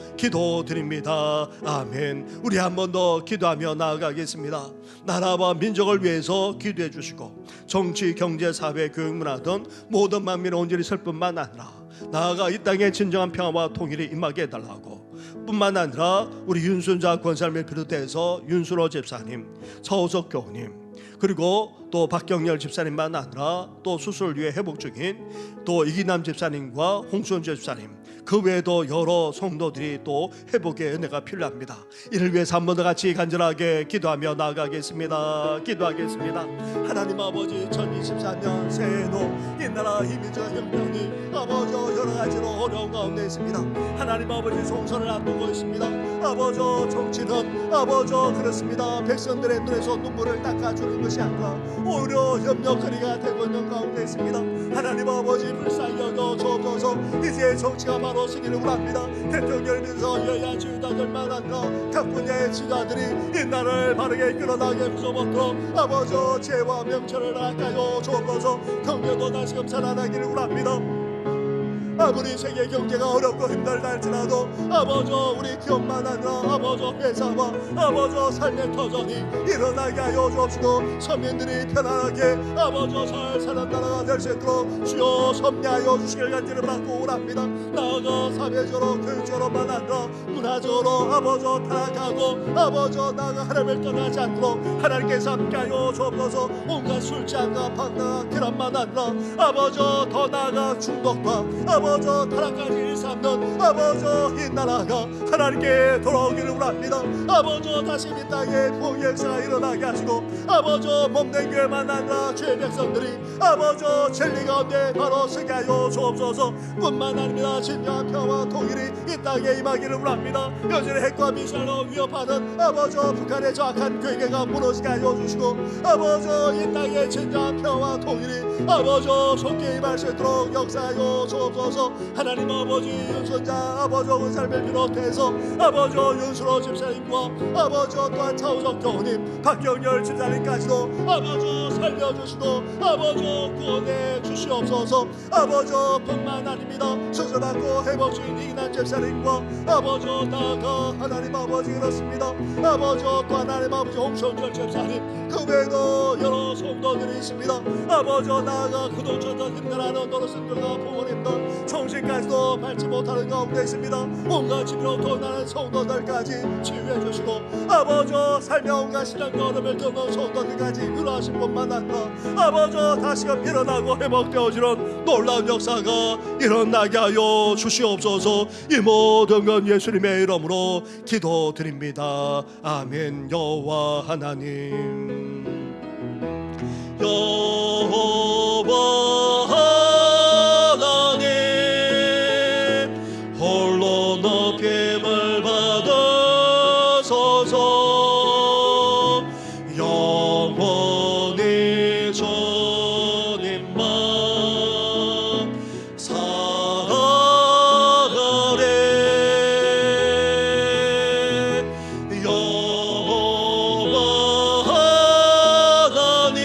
A: 기도드립니다. 아멘. 우리 한 번 더 기도하며 나아가겠습니다. 나라와 민족을 위해서 기도해 주시고 정치, 경제, 사회, 교육, 문화 등 모든 만민을 온전히 설 뿐만 아니라 나아가 이 땅에 진정한 평화와 통일이 임하게 해달라고 뿐만 아니라 우리 윤순자 권사님을 비롯해서 윤순호 집사님, 서우석 교우님 그리고 또 박경열 집사님만 아니라 또 수술을 위해 회복 중인 또 이기남 집사님과 홍순재 집사님 그 외에도 여러 성도들이 또 회복의 은혜가 필요합니다. 이를 위해서 한 번 더 같이 간절하게 기도하며 나아가겠습니다. 기도하겠습니다. 하나님 아버지 2024년 새해에도 이 나라 이민자 형편이 아버지 여러 가지로 어려운 가운데 있습니다. 하나님 아버지 총선을 앞두고 있습니다. 아버지 정치는 아버지 그렇습니다. 백성들의 눈에서 눈물을 닦아주는 것이 아니라 오히려 협력거리가 되고 있는 가운데 있습니다. 하나님 아버지 불쌍히 여겨 주옵소서. 이제 정치가 바로 승리를 합니다. 대통령 민서 여야 지도자들만 아니라 각 분야의 지도자들이 이 나라를 바르게 이끌어나게 부서먹도록 아버지 죄와 명철을 닦아요 주옵소서. 경제도 다시금 살아나기를 합니다. 아무리 세계 경제가 어렵고 힘들다 할지라도 아버지 우리 기업만 아니라 아버지 회사와 아버지 삶의 터전이 일어나게 하여 주옵시고 서민들이 편안하게 아버지 잘 사는 나라가 될 수 있도록 주여 섭리하여 주시길 간절히 받고 오랍니다. 나아가 사회적으로 교육적으로만 아니라 문화적으로 아버지 타락하고 아버지 나아가 하나님을 떠나지 않도록 하나님께서 함께하여 주옵소서. 온갖 술잔과 방탕한 결함만 아니라 아버지 더 나아가 중독과 아버지 타락까지 일삼는 아버지 이 나라가 하나님께 돌아오기를 원합니다. 아버지 다시 이 땅에 복역사가 일어나게 하시고 아버지 몸된 교회만 아니라 주의 백성들이 아버지 진리 가운데 바로 서게 하여 주옵소서. 뿐만 아니라 진정한 평화 통일이 이 땅에 임하기를 원합니다. 여전히 핵과 미사일로 위협하는 아버지 북한의 정확한 괴계가 무너지게 하여 주시고 아버지 이 땅에 진정한 평화 통일이 아버지 속히 임할 수 있도록 역사하여 주옵소서. 하나님 아버지 윤선자 아버지 은살을 비롯해서 아버지 윤순호 집사님과 아버지 또한 차우석 교우님 박경열 집사님까지도 아버지 살려주시고 아버지 구원해 주시옵소서. 아버지 뿐만 아닙니다. 수술받고 회복 중인 이기남 집사님과 아버지 나아가 하나님 아버지 그렇습니다. 아버지 또 하나님 아버지 홍성철 집사님 그 외에도 여러 성도들이 있습니다. 아버지 나아가 그동처럼 힘들어하는 어르신들과 부모님들 정신까지도 밟지 못하는 가운데 있습니다. 온갖 집으로부터 나는 성도들까지 치유해 주시고 아버지 삶의 온갖 신앙과 어려움을 겪는 성도들까지 위로하신 분만 아니라 아버지 다시금 일어나고 회복되어지는 놀라운 역사가 일어나게 하여 주시옵소서. 이 모든 건 예수님의 이름으로 기도드립니다. 아멘. 여호와 하나님 여호와 하나님 홀로 높임을 받으소서. 영원히 주님만 사랑하네. 여호와 하나님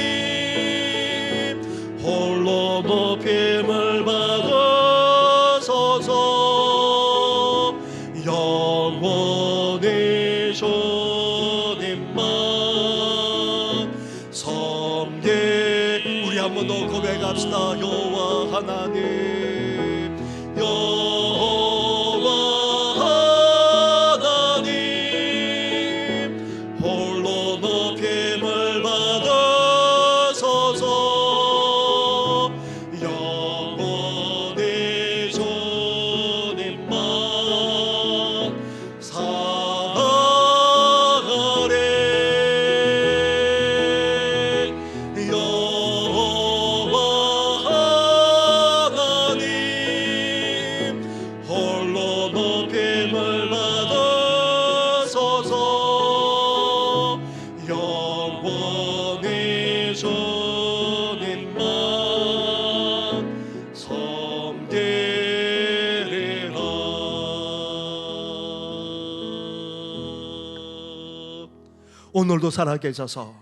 A: 오늘도 살아계셔서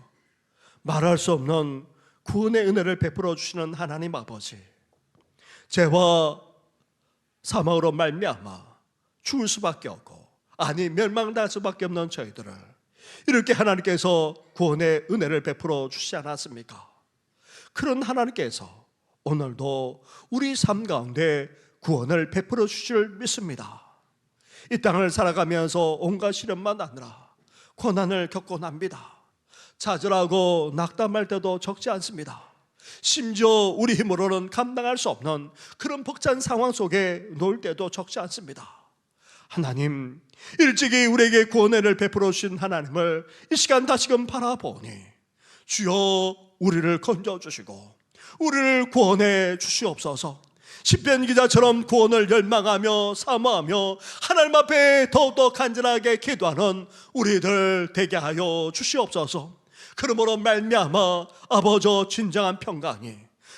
A: 말할 수 없는 구원의 은혜를 베풀어 주시는 하나님 아버지, 죄와 사망으로 말미암아 죽을 수밖에 없고 아니 멸망할 수밖에 없는 저희들을 이렇게 하나님께서 구원의 은혜를 베풀어 주시지 않았습니까? 그런 하나님께서 오늘도 우리 삶 가운데 구원을 베풀어 주실 믿습니다. 이 땅을 살아가면서 온갖 시련만 하느라 고난을 겪곤 합니다. 좌절하고 낙담할 때도 적지 않습니다. 심지어 우리 힘으로는 감당할 수 없는 그런 벅찬 상황 속에 놓을 때도 적지 않습니다. 하나님, 일찍이 우리에게 구원을 베풀어 주신 하나님을 이 시간 다시금 바라보니 주여 우리를 건져주시고 우리를 구원해 주시옵소서. 시편 기자처럼 구원을 열망하며 사모하며 하나님 앞에 더욱더 간절하게 기도하는 우리들 되게 하여 주시옵소서. 그러므로 말미암아 아버지 진정한 평강이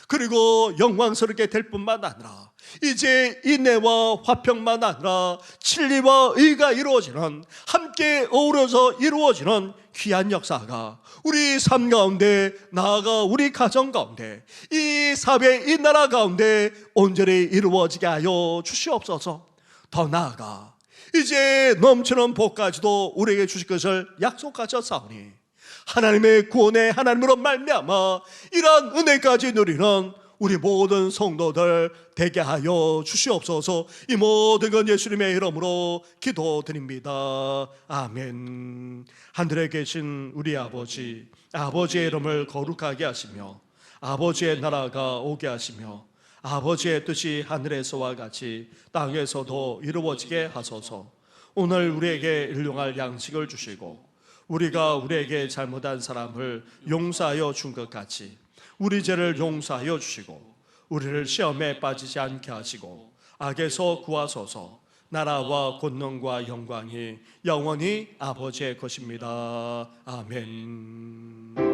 A: 그리고 영광스럽게 될 뿐만 아니라 이제 인내와 화평만 아니라 진리와 의가 이루어지는 함께 어우러져 이루어지는 귀한 역사가 우리 삶 가운데 나아가 우리 가정 가운데 이 사회 이 나라 가운데 온전히 이루어지게 하여 주시옵소서. 더 나아가 이제 넘치는 복까지도 우리에게 주실 것을 약속하셨사오니 하나님의 구원의 하나님으로 말미암아 이러한 은혜까지 누리는 우리 모든 성도들 되게 하여 주시옵소서. 이 모든 건 예수님의 이름으로 기도드립니다. 아멘. 하늘에 계신 우리 아버지, 아버지의 이름을 거룩하게 하시며 아버지의 나라가 오게 하시며 아버지의 뜻이 하늘에서와 같이 땅에서도 이루어지게 하소서. 오늘 우리에게 일용할 양식을 주시고 우리가 우리에게 잘못한 사람을 용서하여 준 것 같이 우리 죄를 용서하여 주시고 우리를 시험에 빠지지 않게 하시고 악에서 구하소서. 나라와 권능과 영광이 영원히 아버지의 것입니다. 아멘.